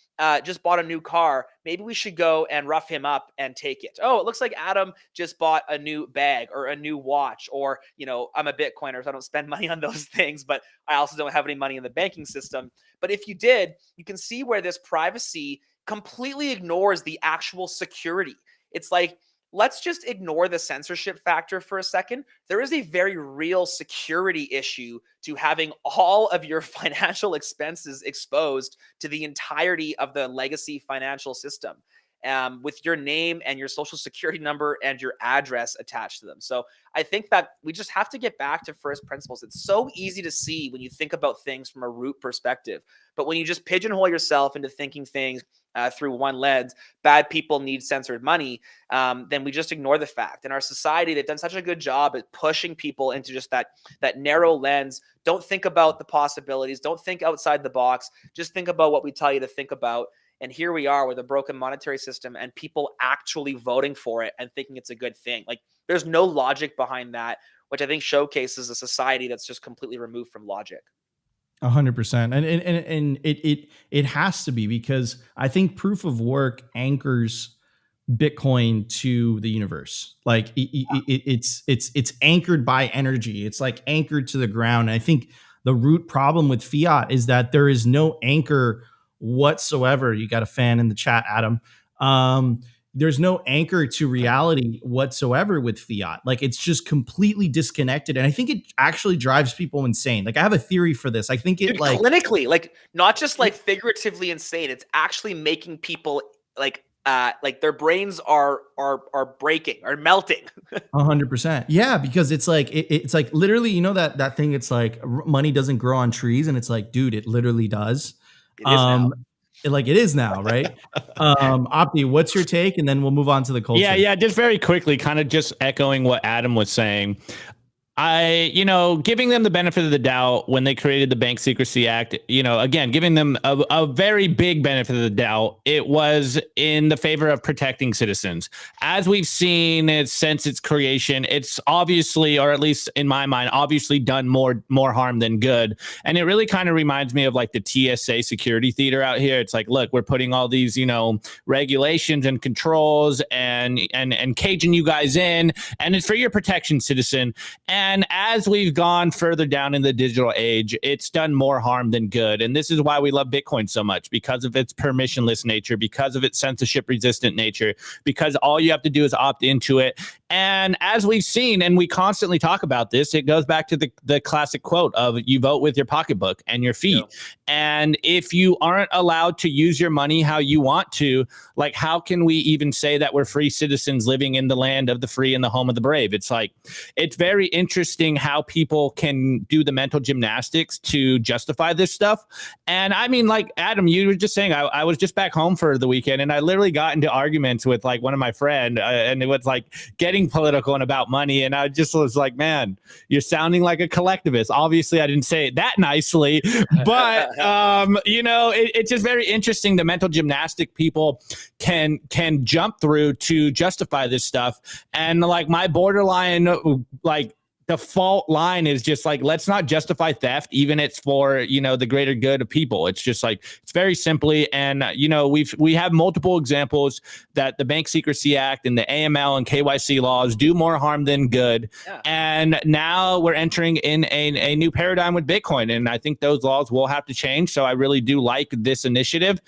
just bought a new car. Maybe we should go and rough him up and take it. Oh, it looks like Adam just bought a new bag or a new watch, or, I'm a Bitcoiner, so I don't spend money on those things, but I also don't have any money in the banking system. But if you did, you can see where this privacy completely ignores the actual security. It's like, let's just ignore the censorship factor for a second. There is a very real security issue to having all of your financial expenses exposed to the entirety of the legacy financial system, with your name and your social security number and your address attached to them. So I think that we just have to get back to first principles. It's so easy to see when you think about things from a root perspective, but when you just pigeonhole yourself into thinking things through one lens, bad people need censored money, then we just ignore the fact. In our society, they've done such a good job at pushing people into just that narrow lens. Don't think about the possibilities. Don't think outside the box. Just think about what we tell you to think about. And here we are with a broken monetary system and people actually voting for it and thinking it's a good thing. Like, there's no logic behind that, which I think showcases a society that's just completely removed from logic. 100%. And it has to be, because I think proof of work anchors Bitcoin to the universe. Like it's anchored by energy. It's like anchored to the ground. And I think the root problem with fiat is that there is no anchor whatsoever. You got a fan in the chat, Adam. There's no anchor to reality whatsoever with fiat. Like, it's just completely disconnected. And I think it actually drives people insane. Like, I have a theory for this. I think it clinically, like, not just like figuratively insane. It's actually making people like their brains are breaking or melting. 100%. Yeah, because it's like it's like literally, that thing. It's like money doesn't grow on trees, and it's like, dude, it literally does. It is now. Like it is now, right? Opti, what's your take? And then we'll move on to the culture. Yeah. Just very quickly, kind of just echoing what Adam was saying. Giving them the benefit of the doubt when they created the Bank Secrecy Act, again, giving them a very big benefit of the doubt, it was in the favor of protecting citizens. As we've seen it since its creation, it's obviously, or at least in my mind, obviously done more harm than good. And it really kind of reminds me of like the TSA security theater out here. It's like, look, we're putting all these, regulations and controls and caging you guys in, and it's for your protection, citizen. And as we've gone further down in the digital age, it's done more harm than good. And this is why we love Bitcoin so much, because of its permissionless nature, because of its censorship resistant nature, because all you have to do is opt into it. And as we've seen, and we constantly talk about this, it goes back to the classic quote of you vote with your pocketbook and your feet. Yeah. And if you aren't allowed to use your money how you want to, like, how can we even say that we're free citizens living in the land of the free and the home of the brave? It's like, it's very interesting how people can do the mental gymnastics to justify this stuff. And I mean, like, Adam, you were just saying, I was just back home for the weekend, and I literally got into arguments with like one of my friends, and it was like getting political and about money. And I just was like, man, you're sounding like a collectivist. Obviously, I didn't say it that nicely, but it's just very interesting the mental gymnastic people can jump through to justify this stuff. And like my borderline, like, default line is just like, let's not justify theft, even it's for, you know, the greater good of people. It's just like, it's very simply. And, you know, we have multiple examples that the Bank Secrecy Act and the AML and KYC laws do more harm than good. Yeah. And now we're entering in a new paradigm with Bitcoin. And I think those laws will have to change. So I really do like this initiative.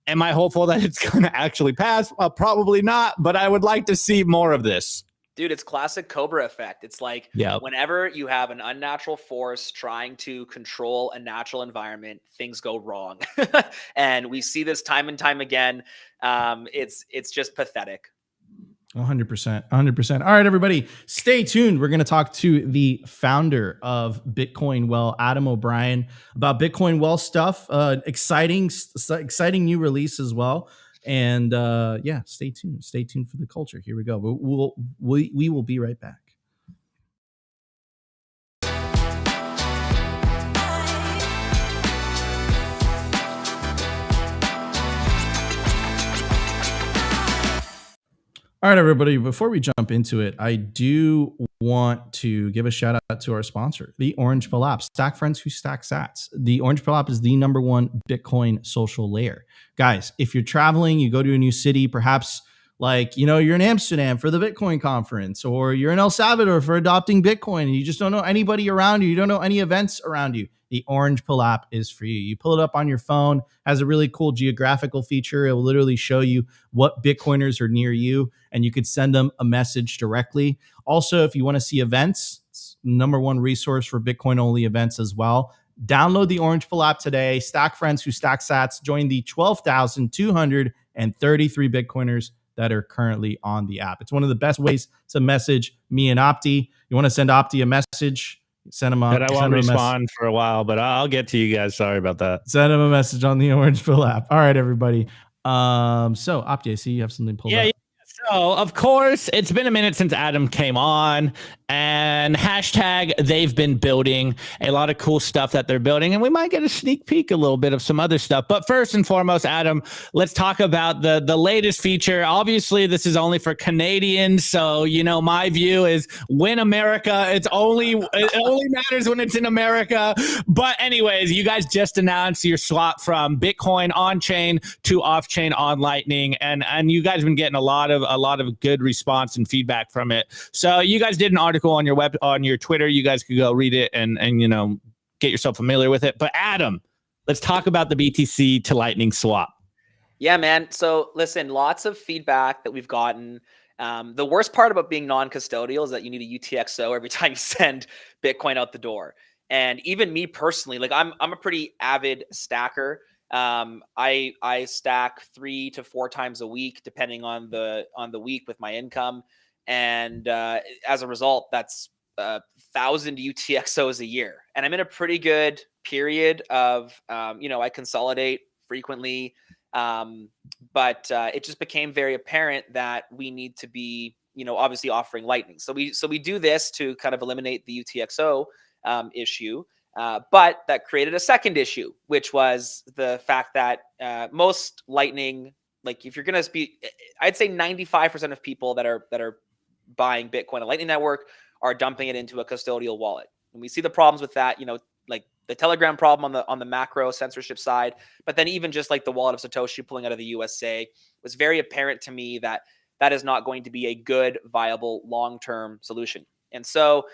Am I hopeful that it's going to actually pass? Well, probably not, but I would like to see more of this. Dude, it's classic Cobra effect. It's like whenever you have an unnatural force trying to control a natural environment, things go wrong. And we see this time and time again. It's just pathetic. 100%. 100%. All right, everybody, stay tuned. We're going to talk to the founder of Bitcoin Well, Adam O'Brien, about Bitcoin Well stuff. Exciting new release as well. And yeah, stay tuned. Stay tuned for the culture. Here we go. We will be right back. All right, everybody, before we jump into it, I do want to give a shout out to our sponsor, the Orange Pill app. Stack friends who stack sats. The Orange Pill app is the #1 Bitcoin social layer. Guys, if you're traveling, you go to a new city, perhaps like, you know, you're in Amsterdam for the Bitcoin conference, or you're in El Salvador for adopting Bitcoin, and you just don't know anybody around you. You don't know any events around you. The Orange Pill app is for you. You pull it up on your phone, has a really cool geographical feature. It will literally show you what Bitcoiners are near you, and you could send them a message directly. Also, if you want to see events, it's #1 resource for Bitcoin only events as well. Download the Orange Pill app today. Stack friends who stack sats. Join the 12,233 Bitcoiners that are currently on the app. It's one of the best ways to message me and Opti. You want to send Opti a message, send him a That I won't respond for a while, but I'll get to you guys. Sorry about that. Send him a message on the Orange Pill app. All right, everybody. So Opti, I see you have something pulled up. So, of course, it's been a minute since Adam came on, and hashtag they've been building a lot of cool stuff that they're building, and we might get a sneak peek a little bit of some other stuff. But first and foremost, Adam, let's talk about the latest feature. Obviously, this is only for Canadians, so, you know, my view is win America. It only matters when it's in America. But anyways, you guys just announced your swap from Bitcoin on-chain to off-chain on Lightning, and you guys have been getting a lot of good response and feedback from it. So you guys did an article on your Twitter. You guys could go read it and you know, get yourself familiar with it. But Adam, let's talk about the BTC to Lightning swap. Yeah, man. So listen, lots of feedback that we've gotten. The worst part about being non-custodial is that you need a UTXO every time you send Bitcoin out the door. And even me personally, like I'm a pretty avid stacker. I stack 3 to 4 times a week, depending on the week with my income. And as a result, that's 1,000 UTXOs a year. And I'm in a pretty good period of, you know, I consolidate frequently. But it just became very apparent that we need to be, you know, obviously offering Lightning. So we do this to kind of eliminate the UTXO issue. But that created a second issue, which was the fact that most Lightning, like if you're going to be, I'd say 95% of people that are buying Bitcoin on Lightning Network are dumping it into a custodial wallet. And we see the problems with that, you know, like the Telegram problem on the macro censorship side, but then even just like the wallet of Satoshi pulling out of the USA, was very apparent to me that that is not going to be a good, viable, long-term solution. And so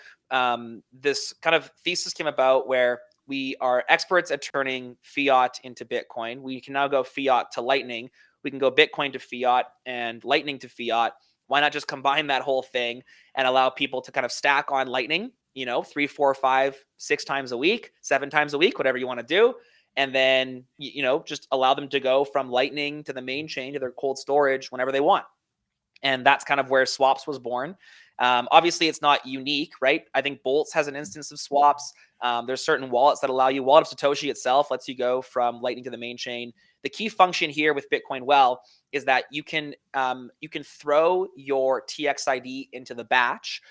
this kind of thesis came about where we are experts at turning fiat into Bitcoin. We can now go fiat to Lightning. We can go Bitcoin to fiat and Lightning to fiat. Why not just combine that whole thing and allow people to kind of stack on Lightning, you know, 3, 4, 5, 6 times a week, 7 times a week, whatever you want to do. And then, you know, just allow them to go from Lightning to the main chain to their cold storage whenever they want. And that's kind of where swaps was born. Obviously, it's not unique, right? I think Boltz has an instance of swaps. There's certain wallets that allow you. Wallet of Satoshi itself lets you go from Lightning to the main chain. The key function here with Bitcoin Well is that you can throw your TXID into the batch,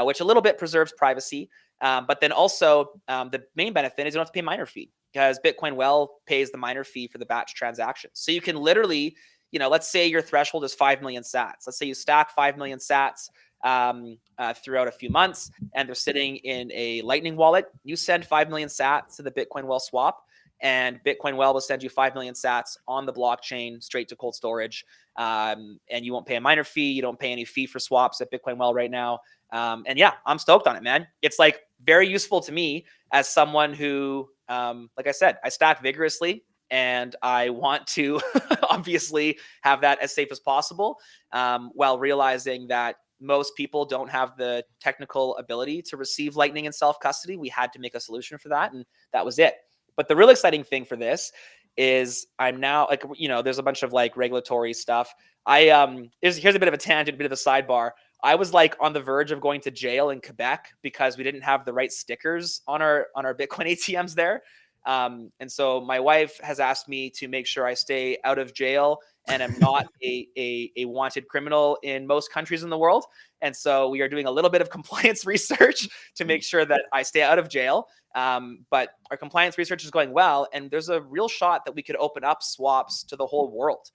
which a little bit preserves privacy. But then also the main benefit is you don't have to pay miner fee, because Bitcoin Well pays the miner fee for the batch transactions. So you can literally, you know, let's say your threshold is 5 million sats. Let's say you stack 5 million sats. throughout a few months, and they're sitting in a Lightning wallet. You send 5 million sats to the Bitcoin Well swap, and Bitcoin Well will send you 5 million sats on the blockchain straight to cold storage. And you won't pay a miner fee. You don't pay any fee for swaps at Bitcoin Well right now. And yeah, I'm stoked on it, man. It's like very useful to me as someone who, like I said, I stack vigorously, and I want to obviously have that as safe as possible, while realizing that most people don't have the technical ability to receive Lightning in self-custody. We had to make a solution for that, and that was it. But the real exciting thing for this is I'm now, like, there's a bunch of like regulatory stuff. Here's a bit of a tangent, a bit of a sidebar. I was like on the verge of going to jail in Quebec because we didn't have the right stickers on our Bitcoin ATMs there. And so my wife has asked me to make sure I stay out of jail and am not a wanted criminal in most countries in the world. And so we are doing a little bit of compliance research to make sure that I stay out of jail. But our compliance research is going well, and there's a real shot that we could open up swaps to the whole world.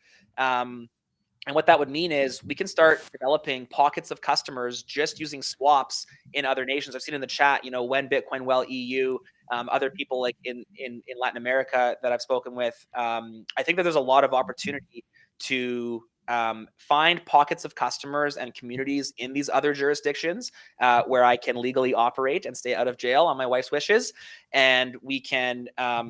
And what that would mean is we can start developing pockets of customers just using swaps in other nations. I've seen in the chat, when Bitcoin Well EU, other people like in Latin America that I've spoken with. I think that there's a lot of opportunity to find pockets of customers and communities in these other jurisdictions where I can legally operate and stay out of jail on my wife's wishes. And we can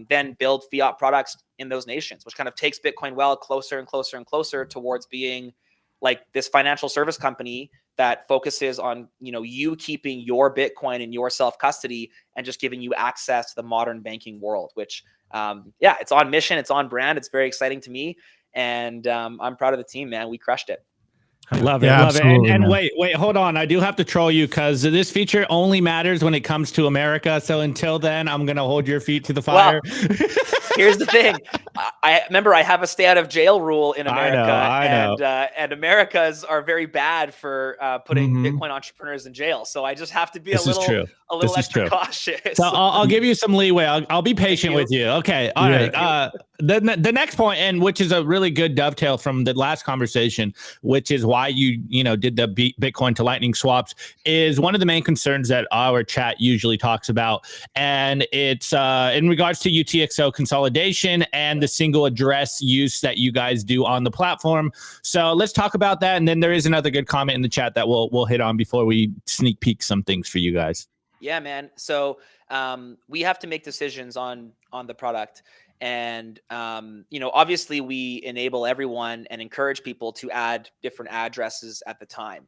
then build fiat products in those nations, which kind of takes Bitcoin Well closer and closer and closer towards being like this financial service company that focuses on, you keeping your Bitcoin in your self-custody and just giving you access to the modern banking world, which, it's on mission. It's on brand. It's very exciting to me. And I'm proud of the team, man. We crushed it. Love it. And wait, hold on. I do have to troll you because this feature only matters when it comes to America. So until then, I'm going to hold your feet to the fire. Well, here's the thing. I remember I have a stay out of jail rule in America. I know. And Americas are very bad for putting Bitcoin entrepreneurs in jail. So I just have to be a little extra cautious. So I'll give you some leeway. I'll be patient with you. Okay. All right. The next point, and which is a really good dovetail from the last conversation, which is why you did the Bitcoin to Lightning swaps, is one of the main concerns that our chat usually talks about, and it's in regards to UTXO consolidation and the single address use that you guys do on the platform. So let's talk about that, and then there is another good comment in the chat that we'll hit on before we sneak peek some things for you guys. Yeah, man. So we have to make decisions on the product. And, obviously we enable everyone and encourage people to add different addresses at the time.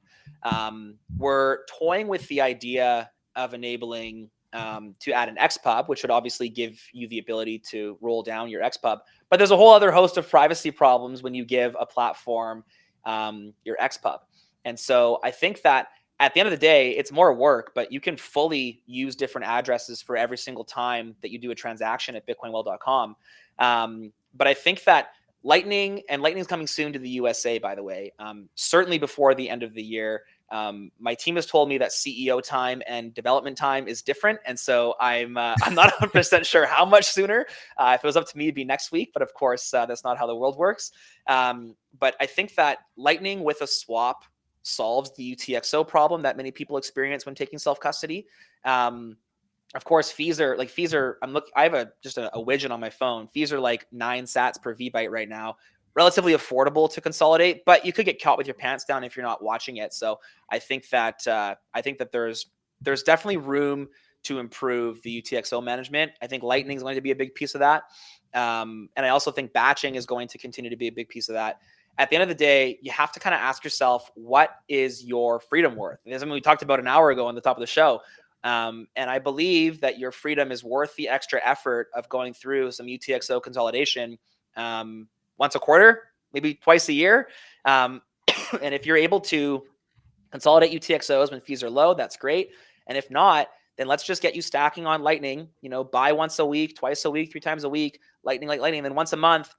We're toying with the idea of enabling to add an XPub, which would obviously give you the ability to roll down your XPub. But there's a whole other host of privacy problems when you give a platform your XPub. And so I think that at the end of the day, it's more work, but you can fully use different addresses for every single time that you do a transaction at bitcoinwell.com. But I think that Lightning's coming soon to the USA, by the way, certainly before the end of the year. My team has told me that CEO time and development time is different. And so I'm not 100% sure how much sooner. If it was up to me, it'd be next week. But of course, that's not how the world works. But I think that Lightning with a swap solves the UTXO problem that many people experience when taking self-custody. Of course, fees are, I have just a widget on my phone. Fees are like 9 sats per VByte right now. Relatively affordable to consolidate, but you could get caught with your pants down if you're not watching it. So I think that there's definitely room to improve the UTXO management. I think Lightning is going to be a big piece of that. And I also think batching is going to continue to be a big piece of that. At the end of the day, you have to kind of ask yourself, what is your freedom worth? And this is something we talked about an hour ago on the top of the show. And I believe that your freedom is worth the extra effort of going through some UTXO consolidation once a quarter, maybe twice a year. And if you're able to consolidate UTXOs when fees are low, that's great. And if not, then let's just get you stacking on Lightning, buy once a week, twice a week, 3 times a week, Lightning. And then once a month,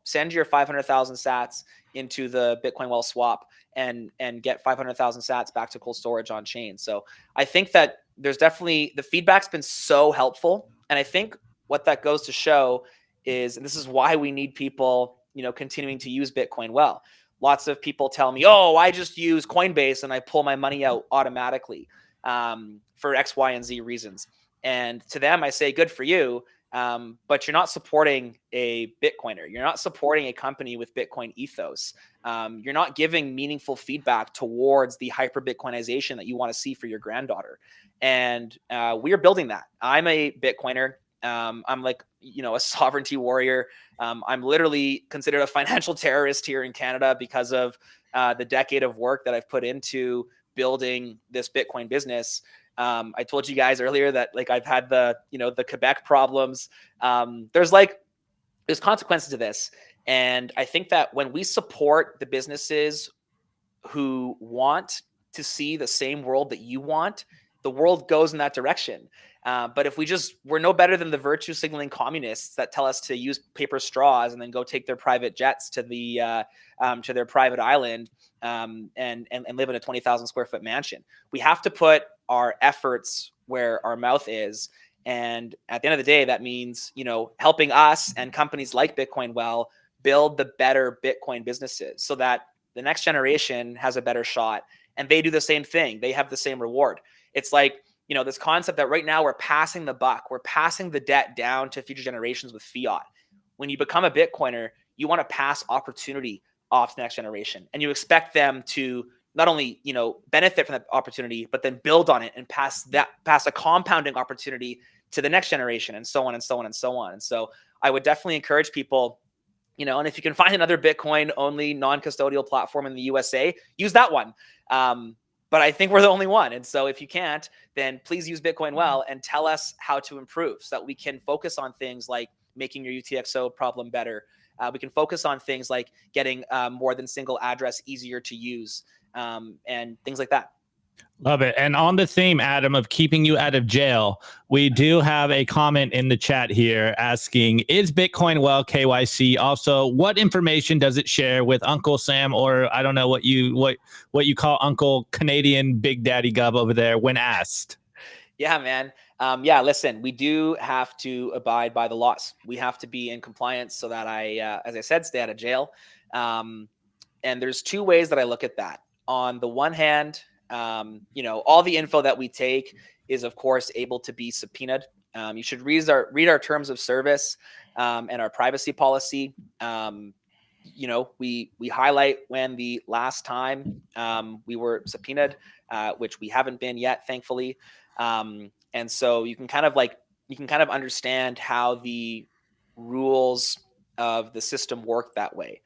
send your 500,000 sats into the Bitcoin Well swap and get 500,000 sats back to cold storage on chain. So I think that there's definitely, the feedback's been so helpful. And I think what that goes to show is, and this is why we need people, continuing to use Bitcoin Well. lots of people tell me, oh, I just use Coinbase and I pull my money out automatically for X, Y, and Z reasons. And to them, I say, good for you. But you're not supporting a Bitcoiner. You're not supporting a company with Bitcoin ethos. You're not giving meaningful feedback towards the hyper Bitcoinization that you want to see for your granddaughter. And we are building that. I'm a Bitcoiner. I'm like, a sovereignty warrior. I'm literally considered a financial terrorist here in Canada because of the decade of work that I've put into building this Bitcoin business. I told you guys earlier that like I've had the Quebec problems. There's consequences to this. And I think that when we support the businesses who want to see the same world that you want, the world goes in that direction. But if we're no better than the virtue signaling communists that tell us to use paper straws and then go take their private jets to their private island and live in a 20,000 square foot mansion. We have to put our efforts where our mouth is. And at the end of the day, that means, helping us and companies like Bitcoin Well build the better Bitcoin businesses so that the next generation has a better shot and they do the same thing. They have the same reward. It's like, this concept that right now we're passing the buck, we're passing the debt down to future generations with fiat. When you become a Bitcoiner, you want to pass opportunity off to the next generation. And you expect them to not only, benefit from that opportunity, but then build on it and pass a compounding opportunity to the next generation, and so on and so on and so on. And so I would definitely encourage people, and if you can find another Bitcoin only non-custodial platform in the USA, use that one. But I think we're the only one. And so if you can't, then please use Bitcoin Well and tell us how to improve so that we can focus on things like making your UTXO problem better. We can focus on things like getting more than single address easier to use and things like that. Love it. And on the theme, Adam, of keeping you out of jail, we do have a comment in the chat here asking, is Bitcoin Well KYC? Also, what information does it share with Uncle Sam, or I don't know what you call Uncle Canadian Big Daddy Gov over there when asked? Yeah, man. Listen, we do have to abide by the laws. We have to be in compliance so that as I said, stay out of jail. And there's two ways that I look at that. On the one hand, all the info that we take is, of course, able to be subpoenaed. You should read our terms of service and our privacy policy. We highlight when the last time we were subpoenaed, which we haven't been yet, thankfully. And so you can kind of understand how the rules of the system work that way.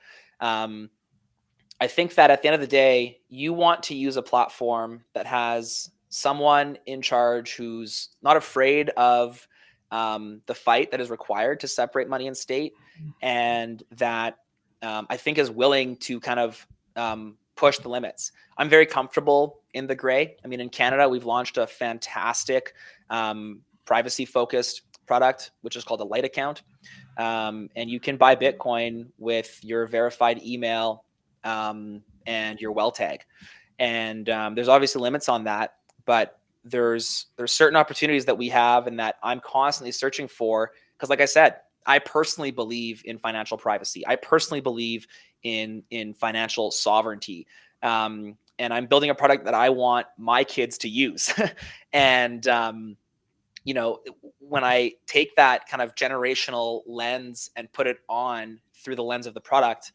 I think that at the end of the day, you want to use a platform that has someone in charge who's not afraid of the fight that is required to separate money and state, and that I think is willing to kind of push the limits. I'm very comfortable in the gray. I mean, in Canada, we've launched a fantastic privacy-focused product, which is called a Light account. And you can buy Bitcoin with your verified email and your well tag. And there's obviously limits on that, but there's certain opportunities that we have and that I'm constantly searching for. Because like I said, I personally believe in financial privacy. I personally believe in financial sovereignty. And I'm building a product that I want my kids to use. And, when I take that kind of generational lens and put it on through the lens of the product,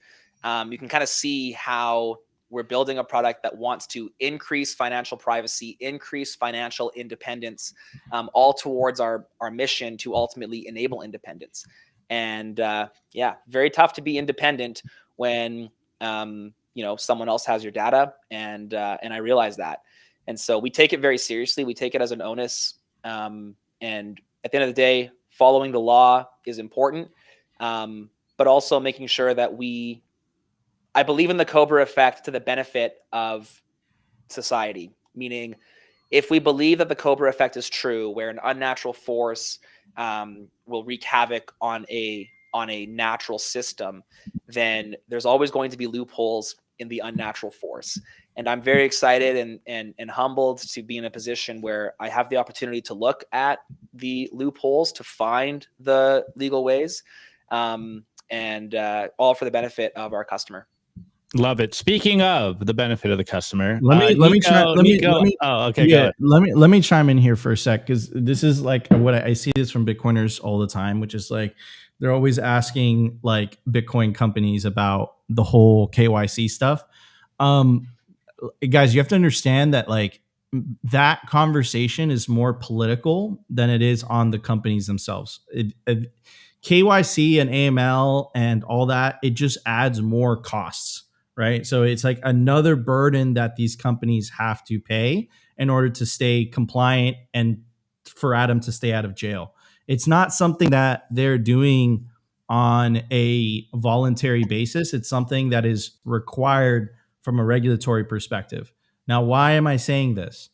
you can kind of see how we're building a product that wants to increase financial privacy, increase financial independence, all towards our mission to ultimately enable independence. And very tough to be independent when someone else has your data, and I realize that. And so we take it very seriously. We take it as an onus. And at the end of the day, following the law is important, but also making sure that I believe in the Cobra effect to the benefit of society, meaning if we believe that the Cobra effect is true, where an unnatural force will wreak havoc on a natural system, then there's always going to be loopholes in the unnatural force. And I'm very excited and humbled to be in a position where I have the opportunity to look at the loopholes, to find the legal ways, and all for the benefit of our customer. Love it. Speaking of the benefit of the customer, Let me chime in here for a sec, because this is like what I see this from Bitcoiners all the time, which is like they're always asking like Bitcoin companies about the whole KYC stuff. Guys, you have to understand that like that conversation is more political than it is on the companies themselves. KYC and AML and all that, it just adds more costs, right? So it's like another burden that these companies have to pay in order to stay compliant and for Adam to stay out of jail. It's not something that they're doing on a voluntary basis. It's something that is required from a regulatory perspective. Now, why am I saying this?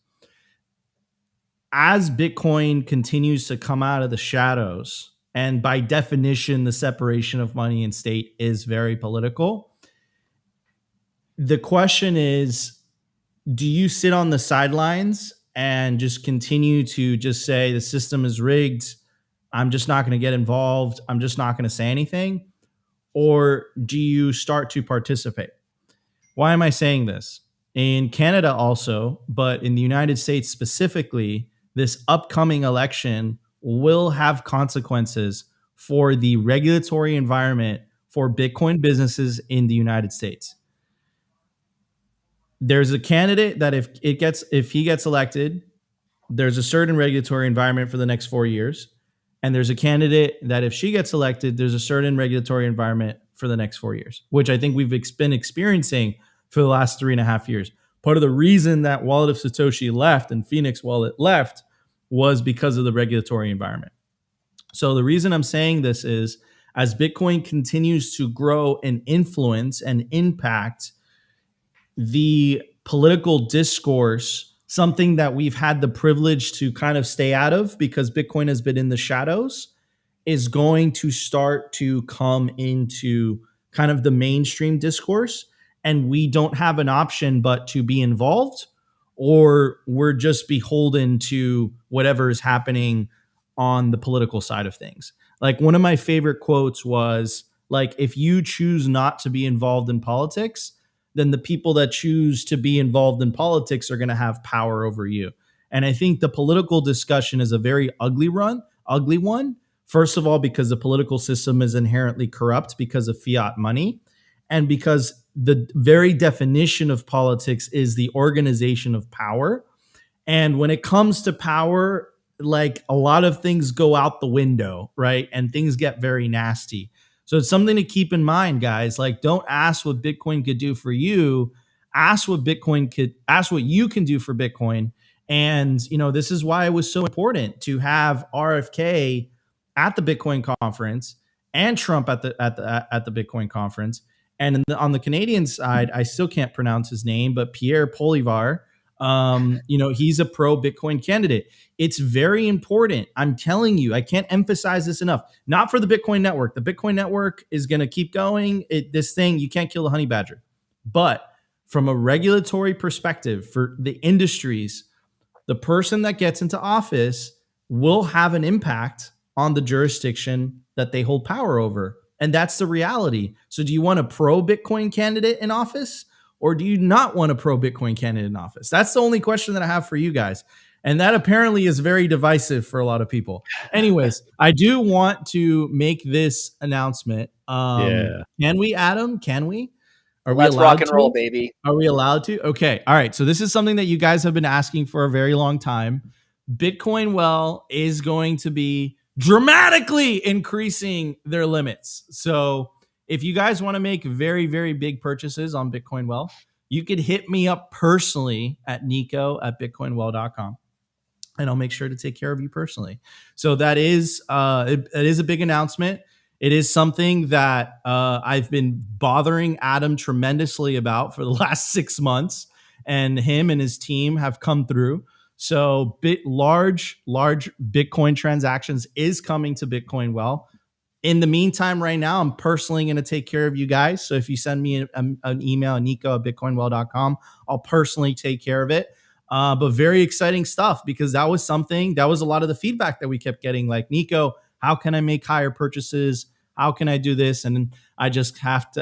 As Bitcoin continues to come out of the shadows, and by definition, the separation of money and state is very political. The question is, do you sit on the sidelines and just continue to just say the system is rigged? I'm just not going to get involved. I'm just not going to say anything. Or do you start to participate? Why am I saying this? In Canada also, but in the United States specifically, this upcoming election will have consequences for the regulatory environment for Bitcoin businesses in the United States. There's a candidate that if he gets elected, there's a certain regulatory environment for the next 4 years. And there's a candidate that if she gets elected, there's a certain regulatory environment for the next 4 years, which I think we've been experiencing for the last 3.5 years. Part of the reason that Wallet of Satoshi left and Phoenix Wallet left was because of the regulatory environment. So the reason I'm saying this is, as Bitcoin continues to grow and influence and impact the political discourse, something that we've had the privilege to kind of stay out of because Bitcoin has been in the shadows, is going to start to come into kind of the mainstream discourse. And we don't have an option but to be involved, or we're just beholden to whatever is happening on the political side of things. Like one of my favorite quotes was like, if you choose not to be involved in politics, then the people that choose to be involved in politics are going to have power over you. And I think the political discussion is a very ugly one. First of all, because the political system is inherently corrupt because of fiat money, and because the very definition of politics is the organization of power. And when it comes to power, like a lot of things go out the window, right? And things get very nasty. So it's something to keep in mind, guys. Like, don't ask what Bitcoin could do for you. Ask what you can do for Bitcoin. And, this is why it was so important to have RFK at the Bitcoin conference and Trump at the Bitcoin conference. And on the Canadian side, I still can't pronounce his name, but Pierre Poilievre, he's a pro Bitcoin candidate. It's very important. I'm telling you, I can't emphasize this enough. Not for the Bitcoin network. The Bitcoin network is going to keep going. This thing, you can't kill the honey badger. But from a regulatory perspective for the industries, the person that gets into office will have an impact on the jurisdiction that they hold power over. And that's the reality. So do you want a pro Bitcoin candidate in office, or do you not want a pro Bitcoin candidate in office? That's the only question that I have for you guys. And that apparently is very divisive for a lot of people. Anyways, I do want to make this announcement. Can we, Adam? Can we? Let's rock and roll, baby. Are we allowed to? Okay. All right. So this is something that you guys have been asking for a very long time. Bitcoin Well is going to be dramatically increasing their limits. So if you guys want to make very, very big purchases on Bitcoin Well, you could hit me up personally at nico@bitcoinwell.com. And I'll make sure to take care of you personally. So that is it is a big announcement. It is something that I've been bothering Adam tremendously about for the last 6 months, and him and his team have come through. So large Bitcoin transactions is coming to Bitcoin Well. In the meantime, right now, I'm personally going to take care of you guys. So if you send me an email, nico@bitcoinwell.com, I'll personally take care of it. But very exciting stuff, because that was a lot of the feedback that we kept getting. Like, Nico, how can I make higher purchases? how can I do this? And I just kept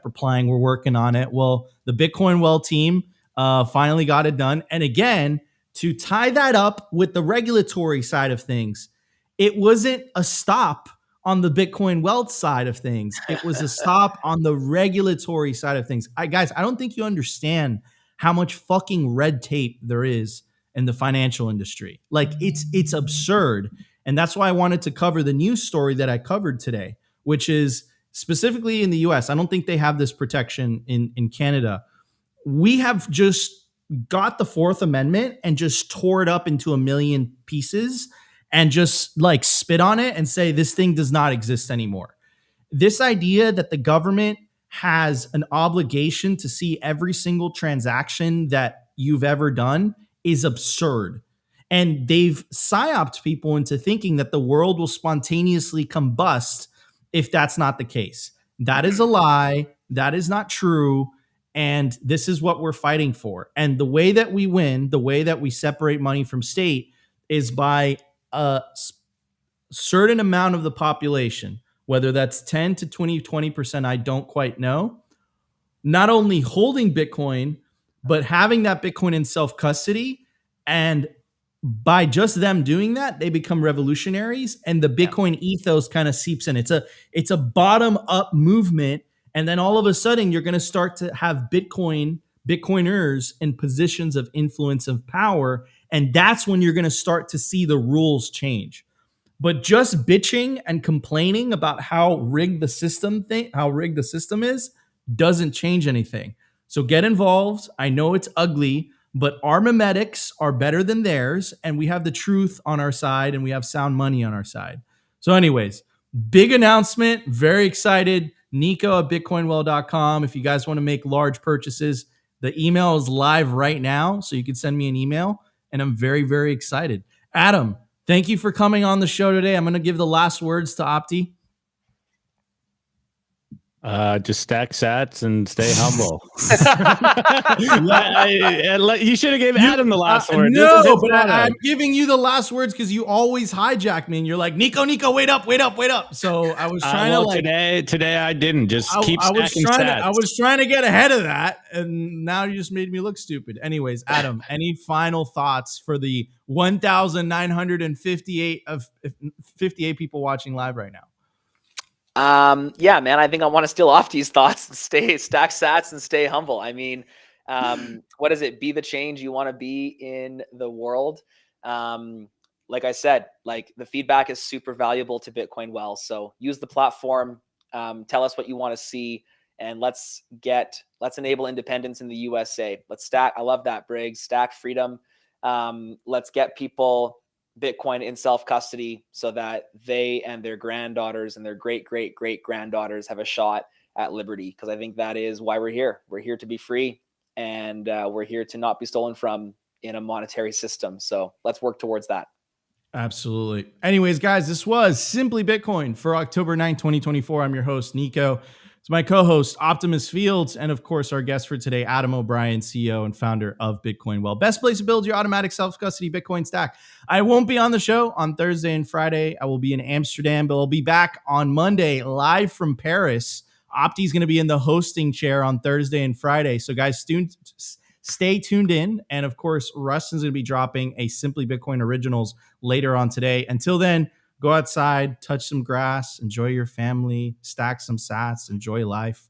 replying, we're working on it. Well, the Bitcoin Well team finally got it done. And again, to tie that up with the regulatory side of things, it wasn't a stop on the Bitcoin wealth side of things. It was a stop on the regulatory side of things. Guys, I don't think you understand how much fucking red tape there is in the financial industry. Like it's absurd. And that's why I wanted to cover the news story that I covered today, which is specifically in the US. I don't think they have this protection in Canada. We have just got the Fourth Amendment and just tore it up into a million pieces and just like spit on it and say this thing does not exist anymore. This idea that the government has an obligation to see every single transaction that you've ever done is absurd. And they've psyoped people into thinking that the world will spontaneously combust if that's not the case. That is a lie. That is not true. And this is what we're fighting for. And the way that we win, the way that we separate money from state is by a certain amount of the population, whether that's 10 to 20%, I don't quite know, not only holding Bitcoin, but having that Bitcoin in self-custody. And by just them doing that, they become revolutionaries, and the Bitcoin ethos kind of seeps in. It's a bottom-up movement, and then all of a sudden you're going to start to have Bitcoiners in positions of influence of power, and that's when you're going to start to see the rules change. But just bitching and complaining about how rigged the system is doesn't change anything. So get involved. I know it's ugly, but our memetics are better than theirs, and we have the truth on our side, and we have sound money on our side. So anyways, big announcement. Very excited. Nico at bitcoinwell.com. If you guys want to make large purchases, the email is live right now, so you can send me an email, and I'm very, very excited. Adam, thank you for coming on the show today. I'm going to give the last words to Opti. Just stack sats and stay humble. You should have given Adam the last word. No, but I'm giving you the last words because you always hijack me and you're like, Nico, wait up. So I was trying to today I didn't. Just keep stacking sats. I was trying to get ahead of that, and now you just made me look stupid. Anyways, Adam, any final thoughts for the 1,958 people watching live right now? Yeah, man, I think I want to steal Opti's thoughts and stack sats and stay humble. I mean, what is it? Be the change you want to be in the world. Like I said, like the feedback is super valuable to Bitcoin Well. So use the platform, tell us what you want to see, and let's enable independence in the USA. Let's stack. I love that, Briggs. Stack freedom. Let's get people Bitcoin in self-custody so that they and their granddaughters and their great-great-great-granddaughters have a shot at liberty, because I think that is why we're here. We're here to be free, and we're here to not be stolen from in a monetary system. So let's work towards that. Absolutely. Anyways, guys, this was Simply Bitcoin for October 9, 2024. I'm your host, Nico. It's my co-host, Optimus Fields, and of course, our guest for today, Adam O'Brien, CEO and founder of Bitcoin Well. Best place to build your automatic self-custody Bitcoin stack. I won't be on the show on Thursday and Friday. I will be in Amsterdam, but I'll be back on Monday live from Paris. Opti's going to be in the hosting chair on Thursday and Friday. So guys, stay tuned in. And of course, Rustin's going to be dropping a Simply Bitcoin Originals later on today. Until then, go outside, touch some grass, enjoy your family, stack some sats, enjoy life.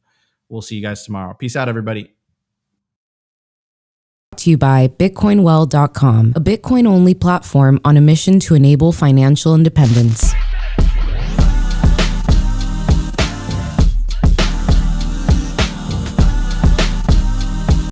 We'll see you guys tomorrow. Peace out, everybody. To you by bitcoinwell.com, a Bitcoin-only platform on a mission to enable financial independence.